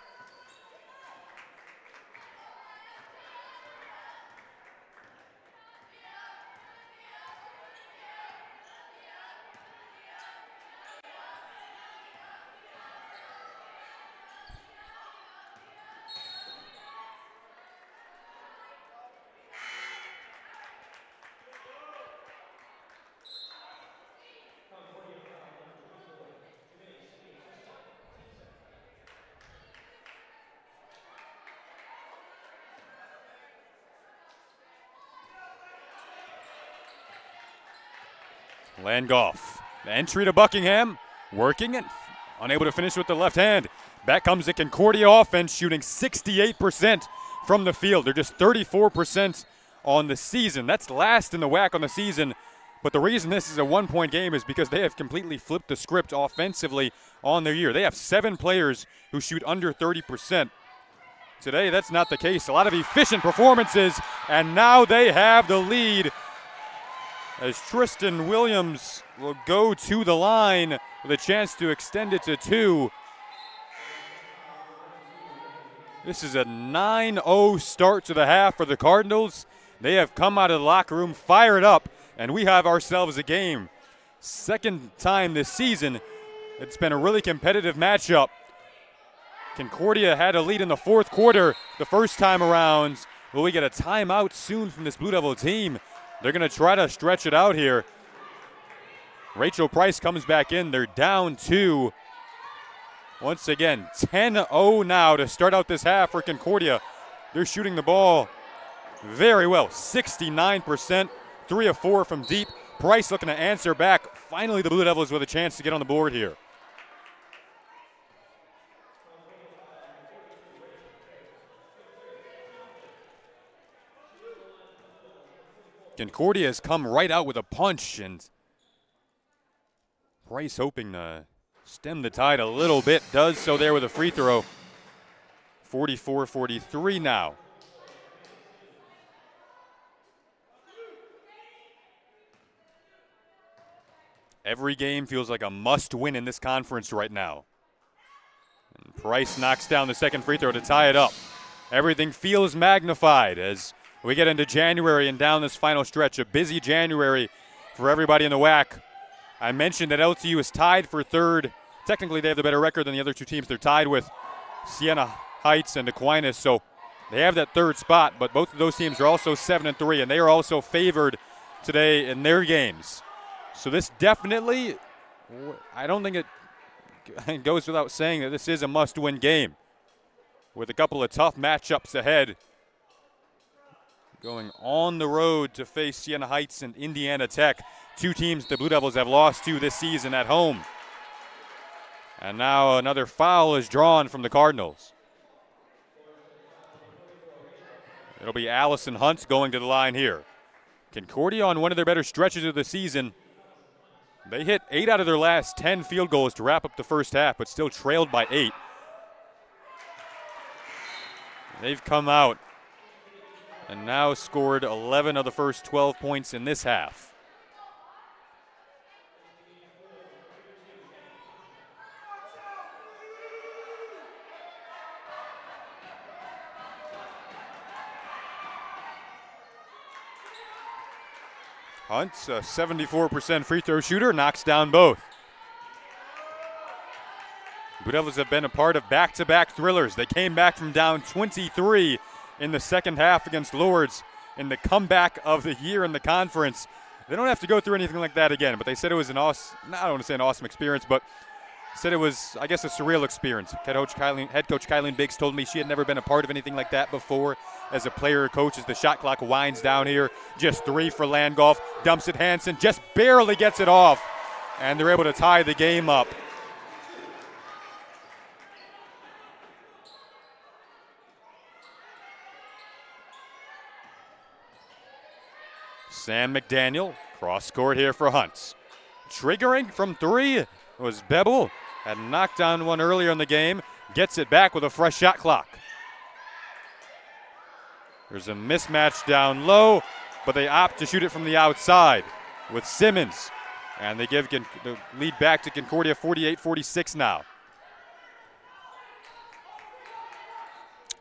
Landgolf, the entry to Buckingham, working and unable to finish with the left hand. Back comes the Concordia offense, shooting 68% from the field. They're just 34% on the season. That's last in the WAC on the season. But the reason this is a 1-point game is because they have completely flipped the script offensively on their year. They have 7 players who shoot under 30%. Today, that's not the case. A lot of efficient performances, and now they have the lead, as Tristan Williams will go to the line with a chance to extend it to 2. This is a 9-0 start to the half for the Cardinals. They have come out of the locker room fired up, and we have ourselves a game. Second time this season, it's been a really competitive matchup. Concordia had a lead in the fourth quarter the first time around. Will we get a timeout soon from this Blue Devil team? They're going to try to stretch it out here. Rachel Price comes back in. They're down 2. Once again, 10-0 now to start out this half for Concordia. They're shooting the ball very well, 69%, 3 of 4 from deep. Price looking to answer back. Finally, the Blue Devils with a chance to get on the board here. Concordia has come right out with a punch, and Price hoping to stem the tide a little bit. Does so there with a free throw. 44-43 now. Every game feels like a must-win in this conference right now. And Price knocks down the second free throw to tie it up. Everything feels magnified as we get into January and down this final stretch. A busy January for everybody in the WAC. I mentioned that LTU is tied for third. Technically, they have the better record than the other two teams. They're tied with Siena Heights and Aquinas, so they have that third spot. But both of those teams are also 7-3, and they are also favored today in their games. So this definitely, I don't think it goes without saying that this is a must-win game with a couple of tough matchups ahead. Going on the road to face Siena Heights and Indiana Tech, two teams the Blue Devils have lost to this season at home. And now another foul is drawn from the Cardinals. It'll be Allison Hunt going to the line here. Concordia on one of their better stretches of the season. They hit 8 out of their last 10 field goals to wrap up the first half, but still trailed by 8. They've come out and now scored 11 of the first 12 points in this half. Hunt's a 74% free throw shooter, knocks down both. Blue Devils have been a part of back-to-back thrillers. They came back from down 23 in the second half against Lourdes in the comeback of the year in the conference. They don't have to go through anything like that again, but they said it was an awesome, I don't want to say an awesome experience, but said it was, I guess, a surreal experience. Head coach Kylie Biggs told me she had never been a part of anything like that before as a player or coach as the shot clock winds down here. Just 3 for Landgolf. Dumps it Hansen, just barely gets it off, and they're able to tie the game up. Sam McDaniel, cross court here for Hunts. Triggering from 3 was Bebel. Had knocked down one earlier in the game. Gets it back with a fresh shot clock. There's a mismatch down low, but they opt to shoot it from the outside with Simmons. And they give the lead back to Concordia, 48-46 now.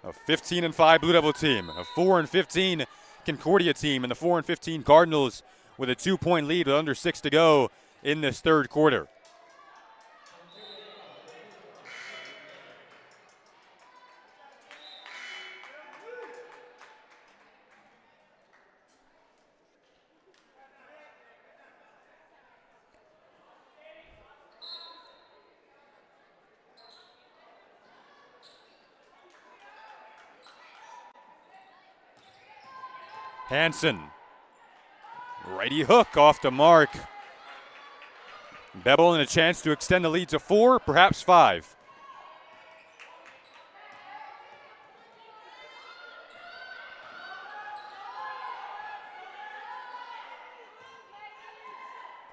A 15-5 Blue Devil team, a 4-15 Concordia team, and the 4-15 Cardinals with a 2-point lead with under 6 to go in this third quarter. Hansen, righty hook off the mark. Bebel and a chance to extend the lead to 4, perhaps 5.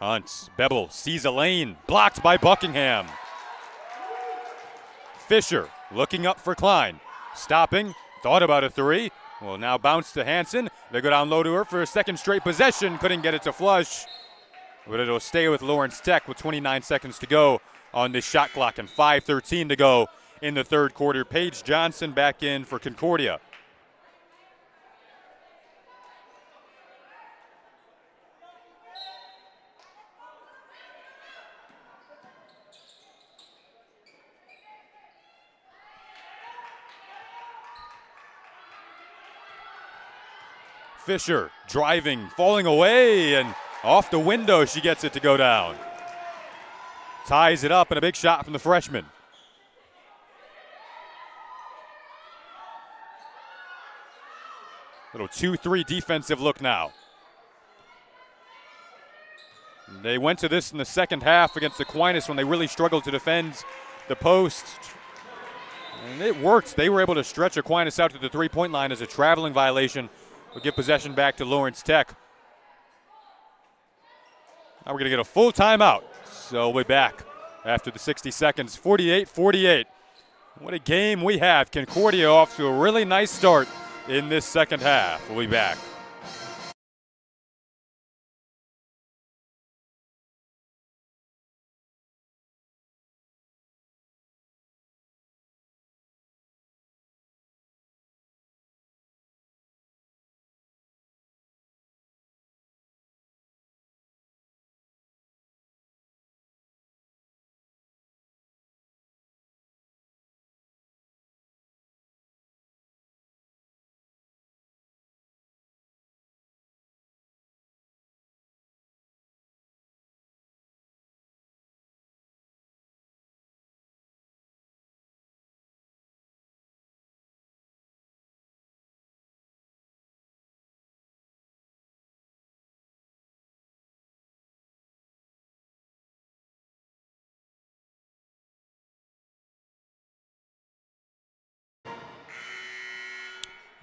Hunt, Bebel sees a lane, blocked by Buckingham. Fisher looking up for Klein, stopping, thought about a 3. Will now bounce to Hansen. They go down low to her for a second straight possession. Couldn't get it to flush. But it'll stay with Lawrence Tech with 29 seconds to go on this shot clock and 5:13 to go in the third quarter. Paige Johnson back in for Concordia. Fisher driving, falling away, and off the window she gets it to go down. Ties it up, and a big shot from the freshman. Little 2-3 defensive look now. They went to this in the second half against Aquinas when they really struggled to defend the post. And it worked. They were able to stretch Aquinas out to the three-point line as a traveling violation would give possession back to Lawrence Tech. Now we're going to get a full timeout. So we'll be back after the 60 seconds, 48-48. What a game we have. Concordia off to a really nice start in this second half. We'll be back.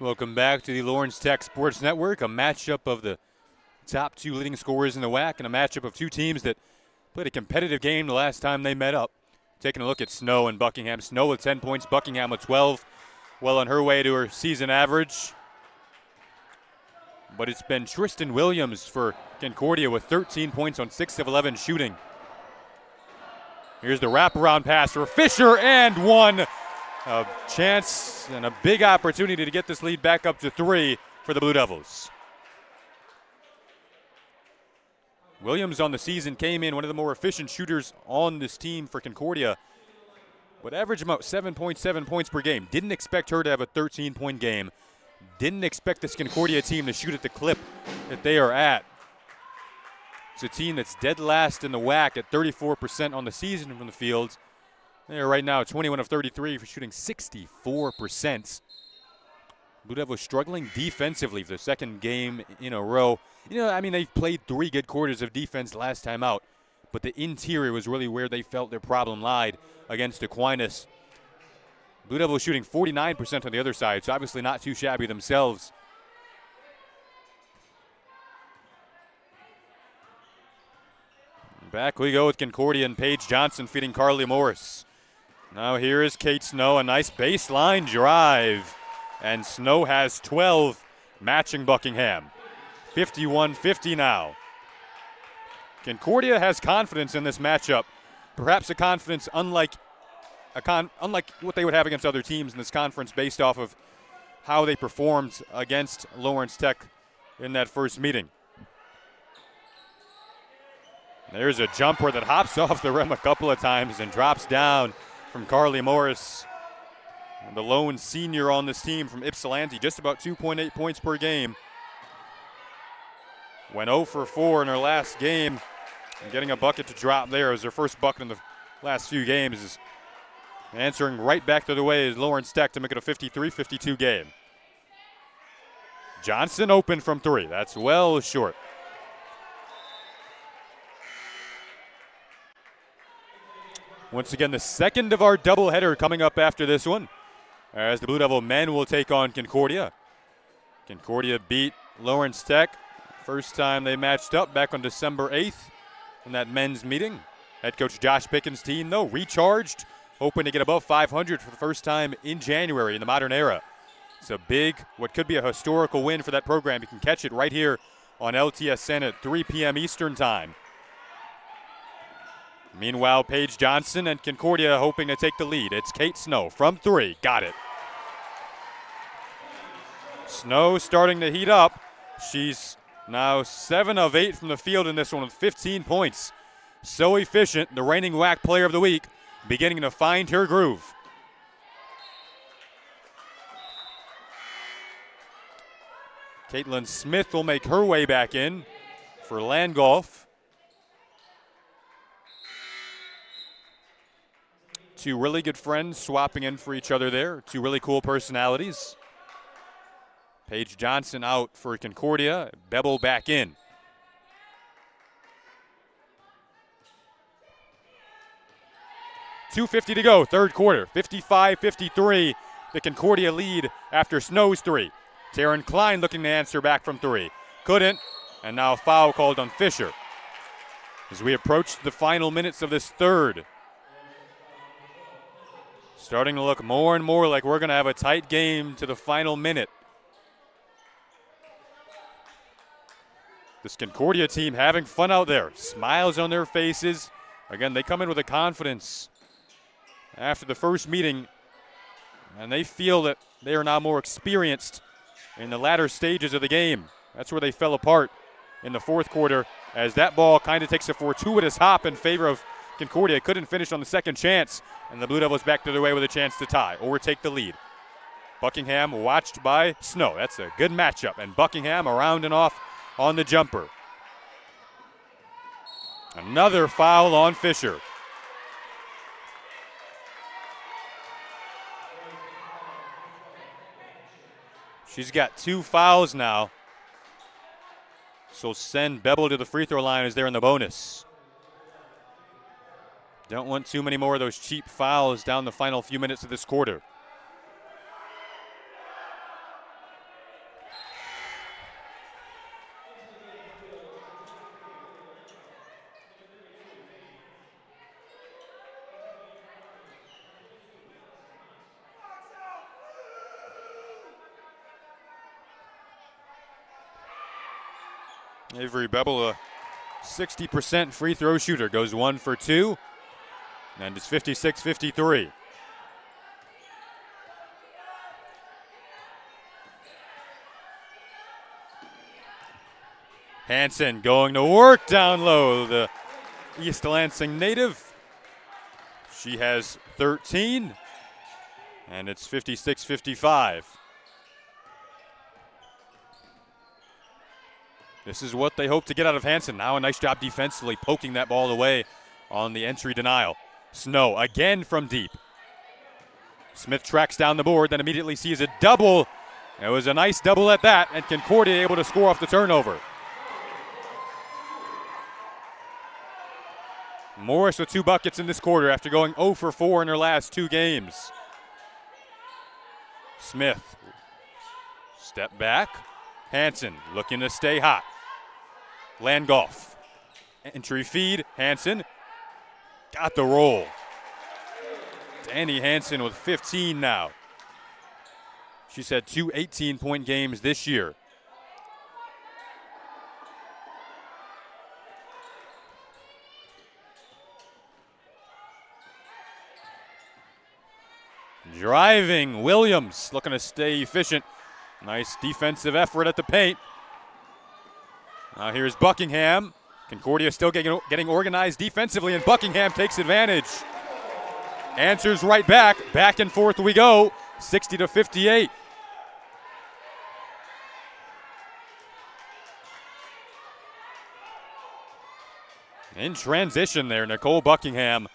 Welcome back to the Lawrence Tech Sports Network, a matchup of the top two leading scorers in the WAC and a matchup of two teams that played a competitive game the last time they met up. Taking a look at Snow and Buckingham. Snow with 10 points, Buckingham with 12. Well on her way to her season average. But it's been Tristan Williams for Concordia with 13 points on 6 of 11 shooting. Here's the wraparound pass for Fisher and one. A chance and a big opportunity to get this lead back up to 3 for the Blue Devils. Williams on the season came in one of the more efficient shooters on this team for Concordia, but averaged about 7.7 points per game. Didn't expect her to have a 13-point game. Didn't expect this Concordia team to shoot at the clip that they are at. It's a team that's dead last in the WAC at 34% on the season from the field. They are right now 21 of 33 for shooting 64%. Blue Devils struggling defensively for the second game in a row. You know, I mean, they played 3 good quarters of defense last time out, but the interior was really where they felt their problem lied against Aquinas. Blue Devils shooting 49% on the other side, so obviously not too shabby themselves. Back we go with Concordia and Paige Johnson feeding Carly Morris. Now here is Kate Snow, a nice baseline drive. And Snow has 12, matching Buckingham. 51-50 now. Concordia has confidence in this matchup. Perhaps a confidence unlike what they would have against other teams in this conference based off of how they performed against Lawrence Tech in that first meeting. There's a jumper that hops off the rim a couple of times and drops down from Carly Morris, the lone senior on this team from Ypsilanti, just about 2.8 points per game. Went 0 for 4 in her last game, and getting a bucket to drop there as her first bucket in the last few games is answering right back to the way as Lawrence Tech to make it a 53-52 game. Johnson open from 3. That's well short. Once again, the second of our doubleheader coming up after this one, as the Blue Devil men will take on Concordia. Concordia beat Lawrence Tech first time they matched up back on December 8th in that men's meeting. Head coach Josh Pickens' team, though, recharged, hoping to get above 500 for the first time in January in the modern era. It's a big, what could be a historical win for that program. You can catch it right here on LTSN at 3 p.m. Eastern Time. Meanwhile, Paige Johnson and Concordia hoping to take the lead. It's Kate Snow from 3. Got it. Snow starting to heat up. She's now 7 of 8 from the field in this one with 15 points. So efficient, the reigning WAC player of the week, beginning to find her groove. Caitlin Smith will make her way back in for Landgolf. Two really good friends swapping in for each other there. Two really cool personalities. Paige Johnson out for Concordia. Bebel back in. .250 to go, third quarter. 55-53, the Concordia lead after Snow's three. Taryn Klein looking to answer back from three. Couldn't, and now a foul called on Fisher. As we approach the final minutes of this third. Starting to look more and more like we're going to have a tight game to the final minute. This Concordia team having fun out there. Smiles on their faces. Again, they come in with a confidence after the first meeting, and they feel that they are now more experienced in the latter stages of the game. That's where they fell apart in the fourth quarter, as that ball kind of takes a fortuitous hop in favor of Concordia. Couldn't finish on the second chance, and the Blue Devils back to their way with a chance to tie or take the lead. Buckingham watched by Snow. That's a good matchup, and Buckingham around and off on the jumper. Another foul on Fisher. She's got 2 fouls now. So send Bebel to the free throw line as they're in the bonus. Don't want too many more of those cheap fouls down the final few minutes of this quarter. Avery Bebel, a 60% free throw shooter, goes 1 for 2, and it's 56-53. Hansen going to work down low, the East Lansing native. She has 13, and it's 56-55. This is what they hope to get out of Hansen. Now a nice job defensively poking that ball away on the entry denial. Snow again from deep. Smith tracks down the board, then immediately sees a double. It was a nice double at that, and Concordia able to score off the turnover. Morris with 2 buckets in this quarter after going 0 for 4 in her last 2 games. Smith, step back. Hansen looking to stay hot. Landgolf, entry feed. Hansen got the roll. Danny Hansen with 15 now. She's had 2 18-point games this year. Driving, Williams looking to stay efficient. Nice defensive effort at the paint. Now here's Buckingham. Concordia still getting organized defensively, and Buckingham takes advantage. Answers right back. Back and forth we go. 60-58. In transition there, Nicole Buckingham.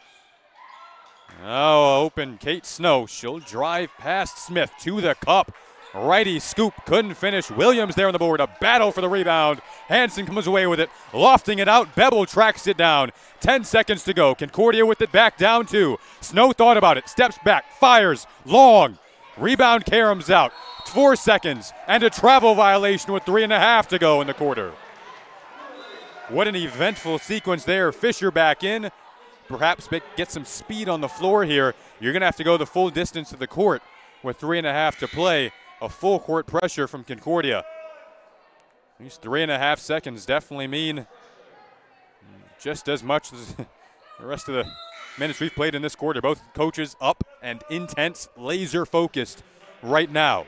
Oh, open Kate Snow. She'll drive past Smith to the cup. Righty scoop, couldn't finish. Williams there on the board, a battle for the rebound. Hansen comes away with it, lofting it out. Bebel tracks it down. 10 seconds to go. Concordia with it back down 2. Snow thought about it, steps back, fires, long. Rebound caroms out. 4 seconds, and a travel violation with 3.5 to go in the quarter. What an eventful sequence there. Fisher back in. Perhaps get some speed on the floor here. You're going to have to go the full distance of the court with 3.5 to play. A full court pressure from Concordia. These 3.5 seconds definitely mean just as much as the rest of the minutes we've played in this quarter. Both coaches up and intense, laser focused right now.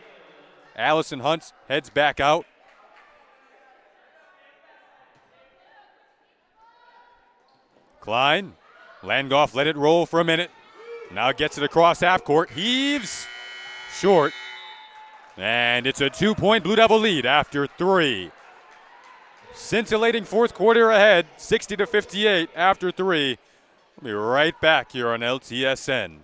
Allison Hunt heads back out. Klein, Landgolf let it roll for a minute. Now gets it across half court, heaves, short. And it's a 2-point Blue Devil lead after 3. Scintillating fourth quarter ahead, 60-58 after 3. We'll be right back here on LTSN.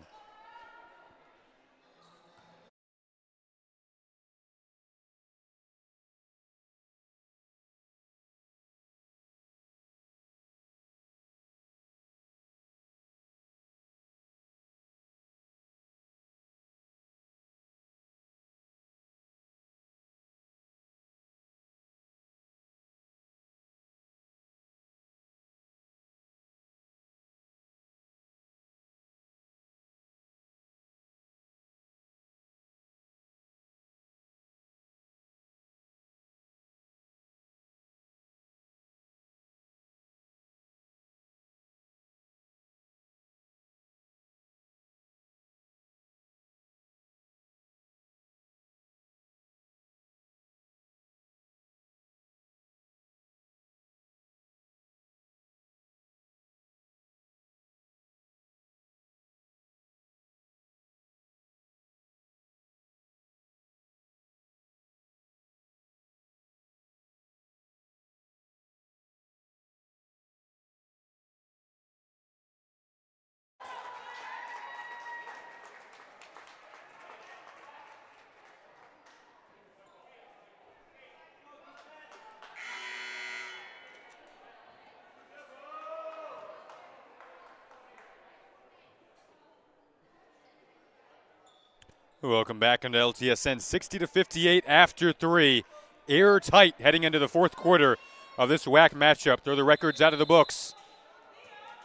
Welcome back into LTSN. 60-58 after 3. Airtight heading into the fourth quarter of this WAC matchup. Throw the records out of the books.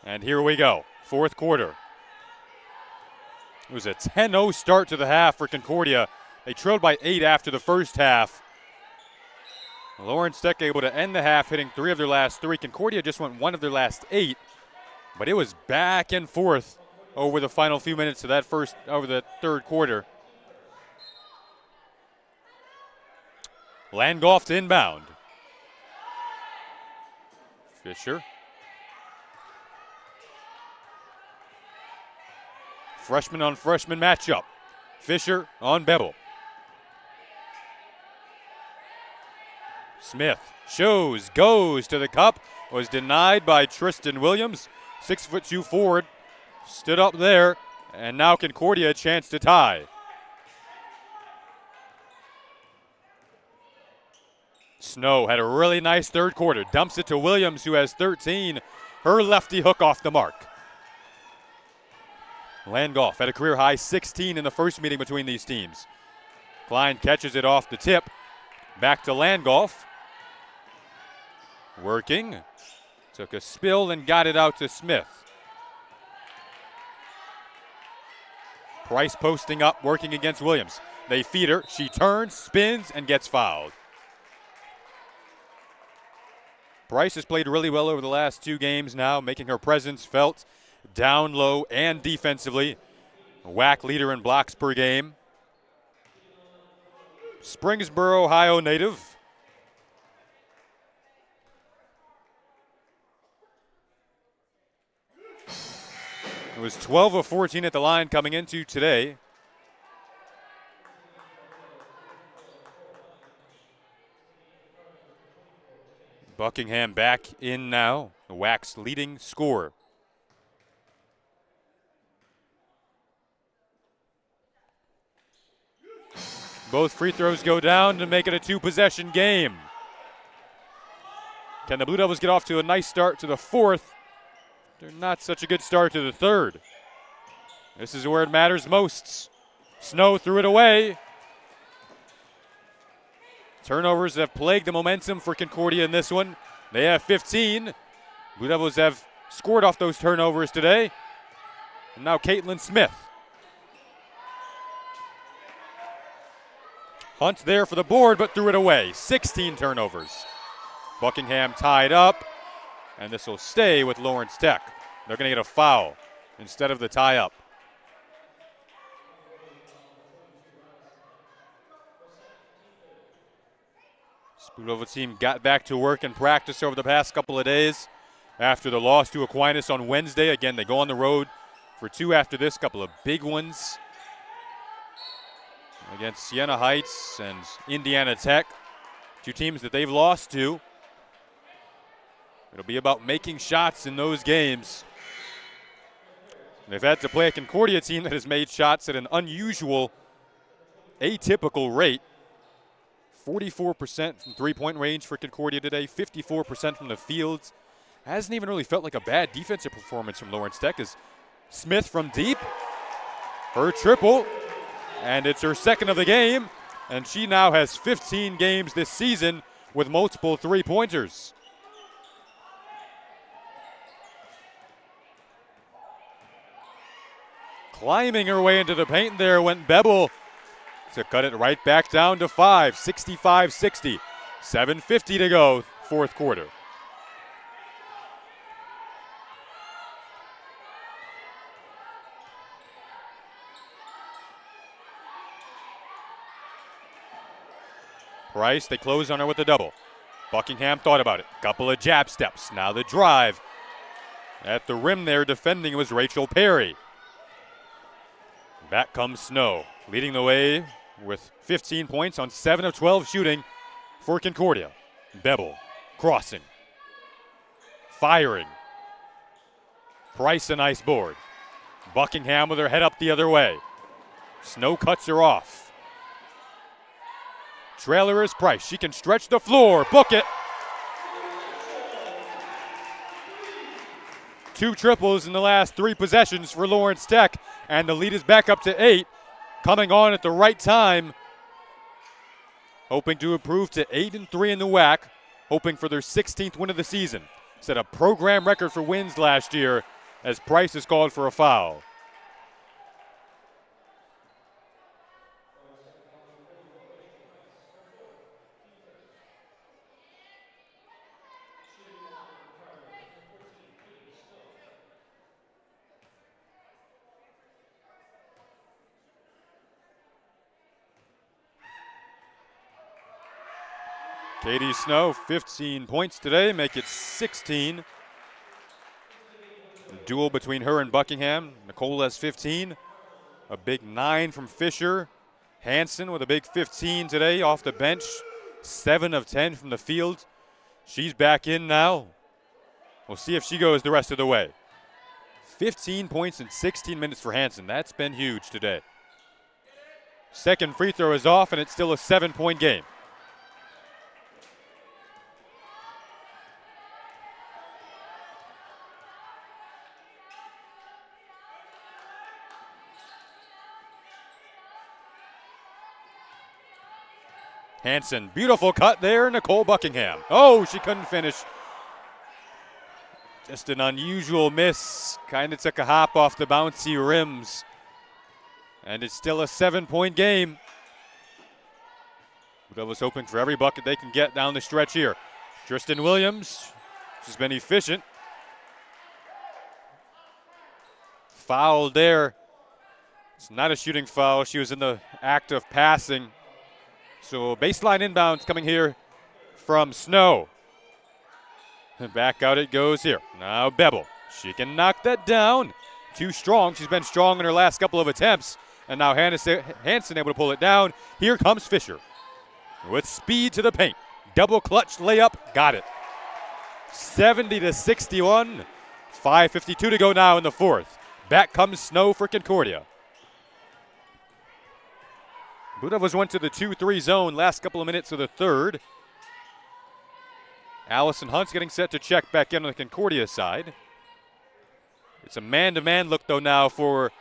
And here we go. Fourth quarter. It was a 10-0 start to the half for Concordia. They trailed by 8 after the first half. Lawrence Tech able to end the half, hitting 3 of their last 3. Concordia just went 1 of their last 8. But it was back and forth over the final few minutes of that over the third quarter. Landgolf to inbound. Fisher. Freshman on freshman matchup. Fisher on Bevel. Smith shows, goes to the cup, was denied by Tristan Williams. 6'2" forward, stood up there, and now Concordia a chance to tie. Snow had a really nice third quarter. Dumps it to Williams, who has 13. Her lefty hook off the mark. Landgolf had a career high 16 in the first meeting between these teams. Klein catches it off the tip. Back to Landgolf. Working. Took a spill and got it out to Smith. Price posting up, working against Williams. They feed her. She turns, spins, and gets fouled. Price has played really well over the last 2 games now, making her presence felt down low and defensively. WAC leader in blocks per game. Springsboro, Ohio native. It was 12 of 14 at the line coming into today. Buckingham back in now, the WAC's leading scorer. Both free throws go down to make it a 2-possession game. Can the Blue Devils get off to a nice start to the fourth? They're not such a good start to the third. This is where it matters most. Snow threw it away. Turnovers have plagued the momentum for Concordia in this one. They have 15. Blue Devils have scored off those turnovers today. And now Caitlin Smith. Hunt there for the board, but threw it away. 16 turnovers. Buckingham tied up, and this will stay with Lawrence Tech. They're going to get a foul instead of the tie-up. Spudova team got back to work and practice over the past couple of days after the loss to Aquinas on Wednesday. Again, they go on the road for 2 after this, couple of big ones against Siena Heights and Indiana Tech, 2 teams that they've lost to. It'll be about making shots in those games. They've had to play a Concordia team that has made shots at an unusual, atypical rate. 44% from three-point range for Concordia today, 54% from the field. Hasn't even really felt like a bad defensive performance from Lawrence Tech as Smith from deep. Her triple, and it's her second of the game, and she now has 15 games this season with multiple three-pointers. Climbing her way into the paint there went Bebel to cut it right back down to 5, 65-60. 7:50 to go, fourth quarter. Price, they close on her with a double. Buckingham thought about it. Couple of jab steps. Now the drive. At the rim there, defending was Rachel Perry. Back comes Snow, leading the way with 15 points on 7 of 12 shooting for Concordia. Bebel crossing, firing. Price a nice board. Buckingham with her head up the other way. Snow cuts her off. Trailer is Price. She can stretch the floor, book it. 2 triples in the last 3 possessions for Lawrence Tech, and the lead is back up to 8. coming on at the right time, hoping to improve to 8-3 in the WAC, hoping for their 16th win of the season. Set a program record for wins last year as Price is called for a foul. Katie Snow, 15 points today, make it 16. Duel between her and Buckingham. Nicole has 15. A big 9 from Fisher. Hansen with a big 15 today off the bench. 7 of 10 from the field. She's back in now. We'll see if she goes the rest of the way. 15 points in 16 minutes for Hansen. That's been huge today. Second free throw is off, and it's still a 7-point game. Hansen, beautiful cut there, Nicole Buckingham. Oh, she couldn't finish. Just an unusual miss. Kind of took a hop off the bouncy rims. And it's still a 7-point game. But I was hoping for every bucket they can get down the stretch here. Tristan Williams, she's been efficient. Fouled there. It's not a shooting foul. She was in the act of passing. So baseline inbounds coming here from Snow. And back out it goes here. Now Bebel. She can knock that down. Too strong. She's been strong in her last couple of attempts. And now Hansen able to pull it down. Here comes Fisher. With speed to the paint. Double clutch layup. Got it. 70-61. 5:52 to go now in the fourth. Back comes Snow for Concordia. Blue Devils went to the 2-3 zone last couple of minutes of the third. Allison Hunt's getting set to check back in on the Concordia side. It's a man-to-man look, though, now for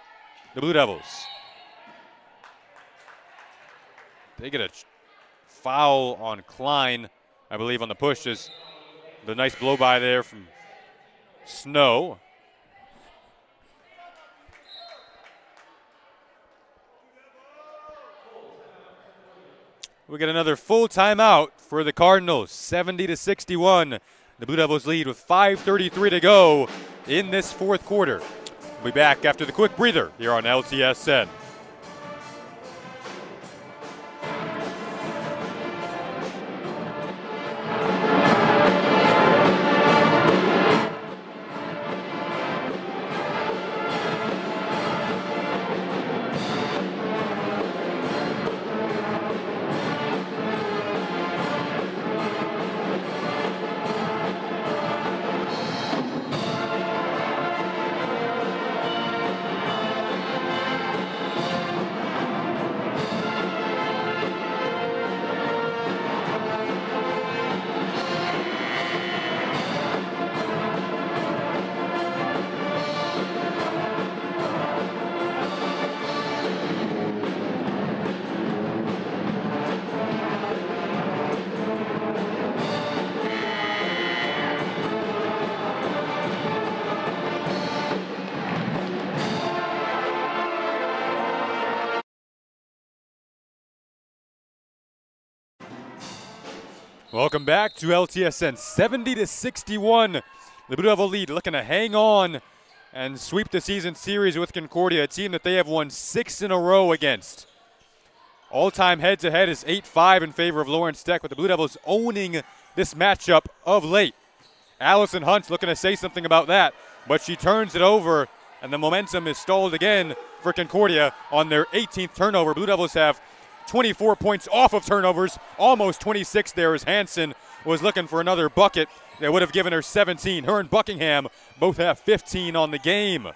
the Blue Devils. They get a foul on Klein, I believe, on the push. Is the nice blow-by there from Snow. We get another full timeout for the Cardinals, 70-61. The Blue Devils lead with 5:33 to go in this fourth quarter. We'll be back after the quick breather here on LTSN. Welcome back to LTSN, 70-61. The Blue Devil lead, looking to hang on and sweep the season series with Concordia, a team that they have won 6 in a row against. All-time head-to-head is 8-5 in favor of Lawrence Tech, with the Blue Devils owning this matchup of late. Allison Hunt's looking to say something about that, but she turns it over, and the momentum is stalled again for Concordia on their 18th turnover. Blue Devils have 24 points off of turnovers, almost 26 there as Hansen was looking for another bucket that would have given her 17. Her and Buckingham both have 15 on the game.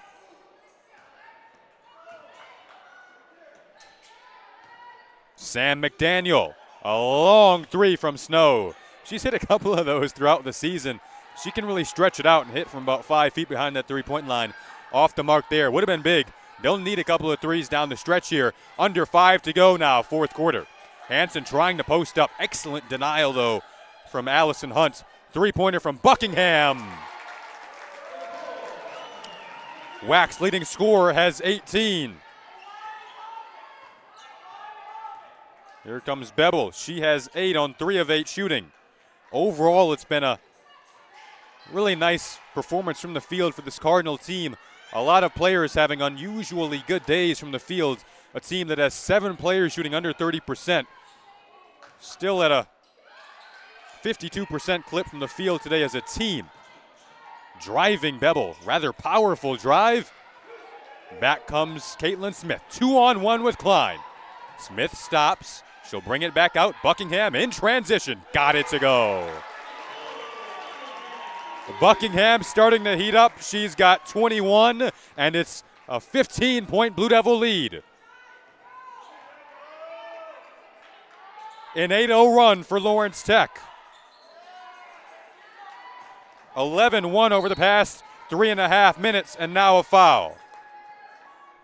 Sam McDaniel, a long three from Snow. She's hit a couple of those throughout the season. She can really stretch it out and hit from about 5 feet behind that three-point line. Off the mark there. Would have been big. They'll need a couple of threes down the stretch here. Under 5 to go now, fourth quarter. Hansen trying to post up. Excellent denial, though, from Allison Hunt. Three-pointer from Buckingham. WAC's leading scorer has 18. Here comes Bebel. She has 8 on 3 of 8 shooting. Overall, it's been a really nice performance from the field for this Cardinal team. A lot of players having unusually good days from the field. A team that has 7 players shooting under 30%. Still at a 52% clip from the field today as a team. Driving Bebel, rather powerful drive. Back comes Caitlin Smith, 2-on-1 with Klein. Smith stops, she'll bring it back out. Buckingham in transition, got it to go. Buckingham starting to heat up. She's got 21, and it's a 15-point Blue Devil lead. An 8-0 run for Lawrence Tech. 11-1 over the past 3.5 minutes, and now a foul.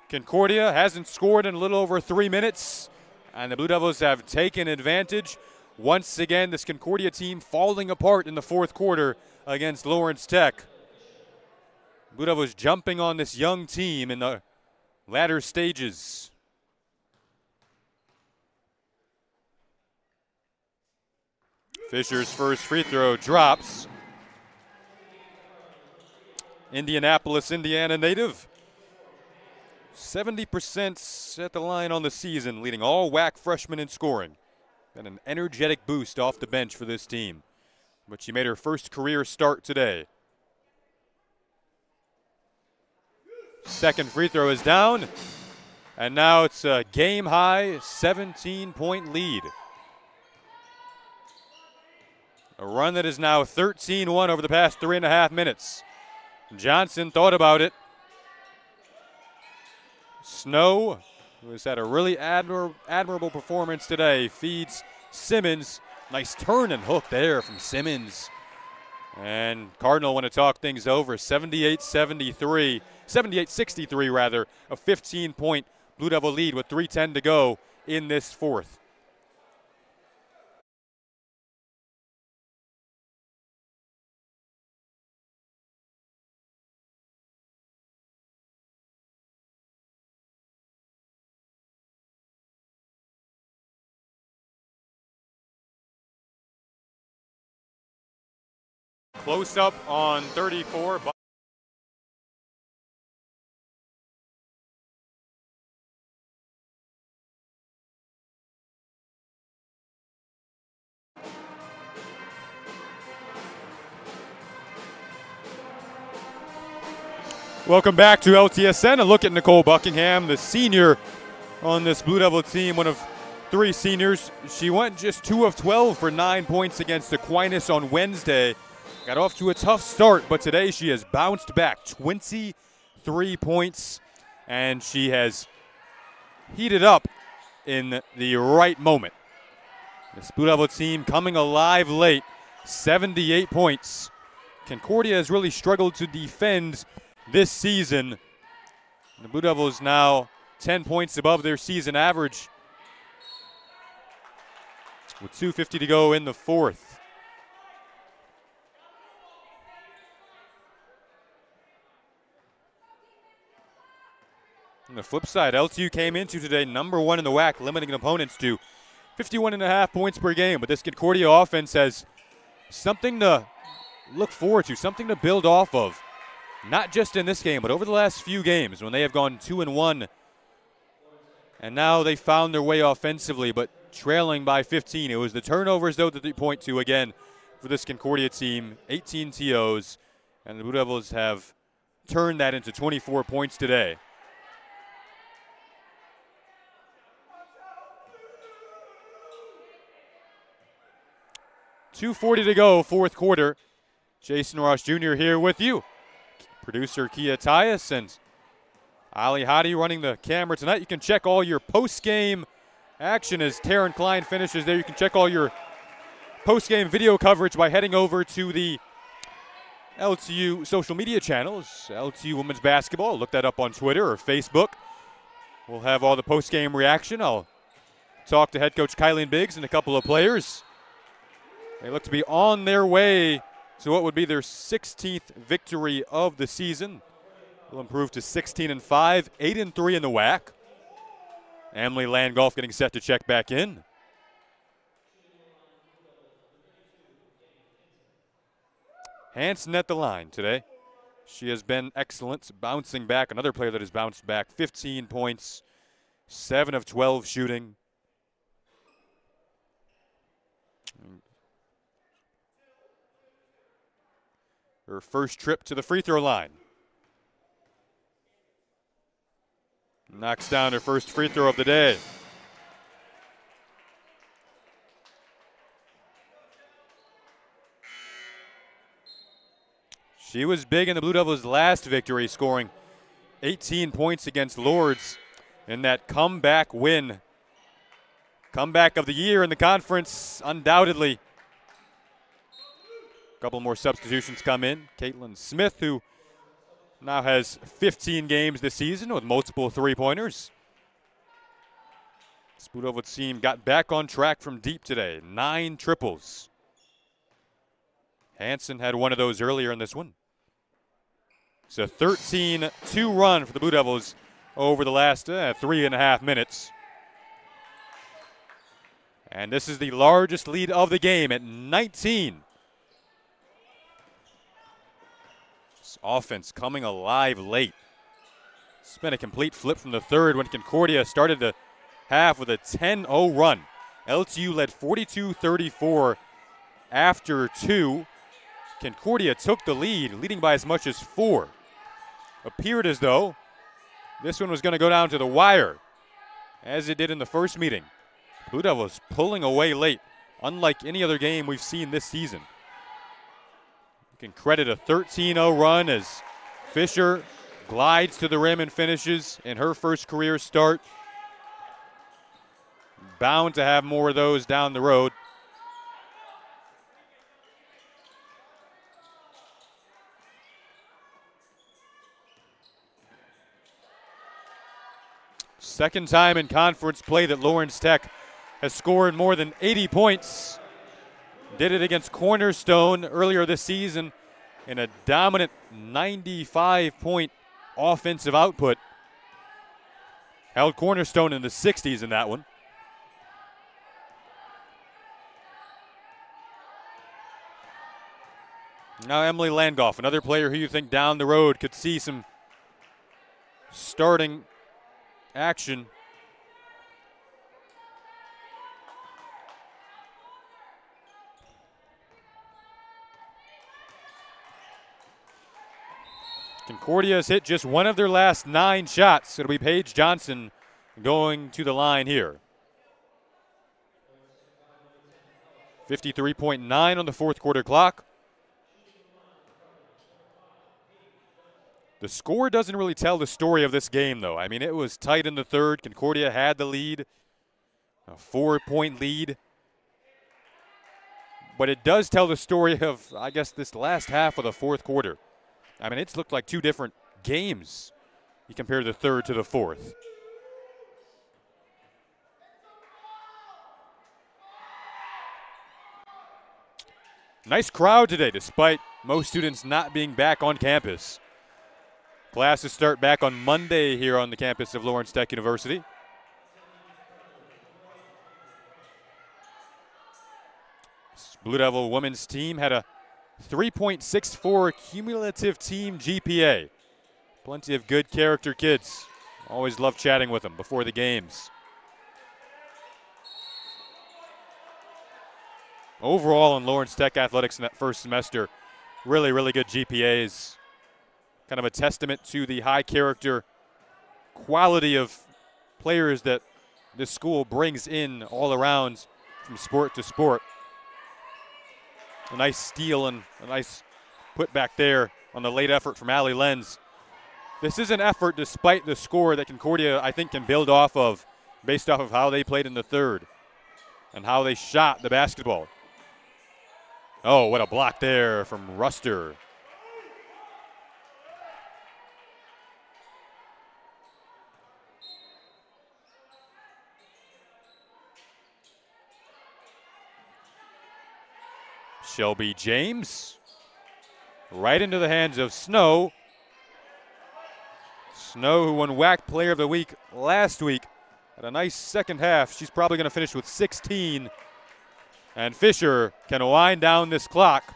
Concordia hasn't scored in a little over 3 minutes, and the Blue Devils have taken advantage. Once again, this Concordia team falling apart in the fourth quarter against Lawrence Tech. Blue Devils jumping on this young team in the latter stages. Fisher's first free throw drops. Indianapolis, Indiana native. 70% at the line on the season, leading all WAC freshmen in scoring. And an energetic boost off the bench for this team. But she made her first career start today. Second free throw is down. And now it's a game-high 17-point lead. A run that is now 13-1 over the past 3.5 minutes. Johnson thought about it. Snow, who has had a really admirable performance today, feeds Simmons. Nice turn and hook there from Simmons. And Cardinal want to talk things over. 78-63 rather, a 15-point Blue Devil lead with 3:10 to go in this fourth. Close up on 34. Welcome back to LTSN. A look at Nicole Buckingham, the senior on this Blue Devil team, one of 3 seniors. She went just 2 of 12 for 9 points against Aquinas on Wednesday. Got off to a tough start, but today she has bounced back 23 points, and she has heated up in the right moment. This Blue Devil team coming alive late, 78 points. Concordia has really struggled to defend this season. The Blue Devils now 10 points above their season average with 2:50 to go in the fourth. On the flip side, LTU came into today #1 in the WAC, limiting opponents to 51.5 points per game. But this Concordia offense has something to look forward to, something to build off of. Not just in this game, but over the last few games when they have gone 2-1. And now they found their way offensively, but trailing by 15. It was the turnovers, though, that they point to again for this Concordia team. 18 TOs, and the Blue Devils have turned that into 24 points today. .240 to go, fourth quarter. Jason Ross Jr. here with you. Producer Kia Tyus and Ali Hadi running the camera tonight. You can check all your post-game action as Taryn Klein finishes there. You can check all your post-game video coverage by heading over to the LTU social media channels. LTU Women's Basketball. Look that up on Twitter or Facebook. We'll have all the post-game reaction. I'll talk to head coach Kylie Biggs and a couple of players. They look to be on their way to what would be their 16th victory of the season. They'll improve to 16-5, 8-3 in the WAC. Emily Landgolf getting set to check back in. Hanson at the line today. She has been excellent, bouncing back. Another player that has bounced back. 15 points, 7 of 12 shooting. Her first trip to the free throw line. Knocks down her first free throw of the day. She was big in the Blue Devils' last victory, scoring 18 points against Lourdes in that comeback win. Comeback of the year in the conference, undoubtedly. A couple more substitutions come in. Caitlin Smith, who now has 15 games this season with multiple three-pointers. This Blue Devils team got back on track from deep today. 9 triples. Hanson had one of those earlier in this one. It's a 13-2 run for the Blue Devils over the last 3.5 minutes. And this is the largest lead of the game at 19. This offense coming alive late. It's been a complete flip from the third when Concordia started the half with a 10-0 run. LTU led 42-34 after 2. Concordia took the lead, leading by as much as 4. Appeared as though this one was going to go down to the wire, as it did in the first meeting. Blue Devils pulling away late, unlike any other game we've seen this season. You can credit a 13-0 run as Fisher glides to the rim and finishes in her first career start. Bound to have more of those down the road. Second time in conference play that Lawrence Tech has scored more than 80 points. Did it against Cornerstone earlier this season in a dominant 95-point offensive output. Held Cornerstone in the 60s in that one. Now Emily Landgolf, another player who you think down the road could see some starting action. Concordia has hit just one of their last 9 shots. It'll be Paige Johnson going to the line here. 53.9 on the fourth quarter clock. The score doesn't really tell the story of this game, though. I mean, it was tight in the third. Concordia had the lead, a 4-point lead. But it does tell the story of, I guess, this last half of the fourth quarter. I mean, it's looked like 2 different games. You compare the third to the fourth. Nice crowd today, despite most students not being back on campus. Classes start back on Monday here on the campus of Lawrence Tech University. This Blue Devil women's team had a 3.64 cumulative team GPA. Plenty of good character kids. Always love chatting with them before the games. Overall in Lawrence Tech athletics in that first semester, really, really good GPAs. Kind of a testament to the high character quality of players that this school brings in all around from sport to sport. A nice steal and a nice put back there on the late effort from Allie Lenz. This is an effort despite the score that Concordia, I think, can build off of based off of how they played in the third and how they shot the basketball. Oh, what a block there from Ruster. Shelby James. Right into the hands of Snow. Snow, who won WAC Player of the Week last week, had a nice second half. She's probably going to finish with 16. And Fisher can wind down this clock.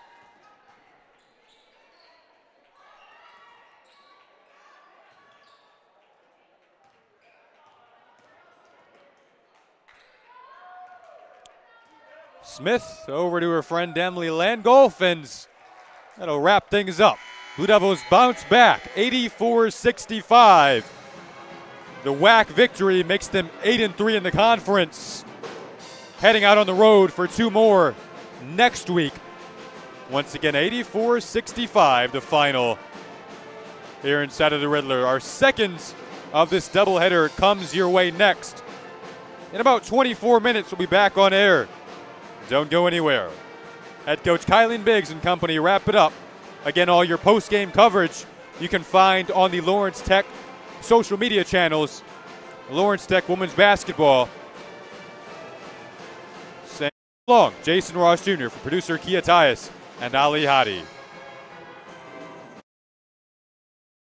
Smith over to her friend Emily Landgolf, and that'll wrap things up. Blue Devils bounce back, 84-65. The WAC victory makes them 8-3 in the conference. Heading out on the road for 2 more next week. Once again, 84-65, the final here inside of the Riddler. Our second of this doubleheader comes your way next. In about 24 minutes, we'll be back on air. Don't go anywhere. Head coach Kylie Biggs and company wrap it up. Again, all your post-game coverage you can find on the Lawrence Tech social media channels. Lawrence Tech women's basketball. Saying long, Jason Ross Jr. for producer Kia Tyus and Ali Hadi.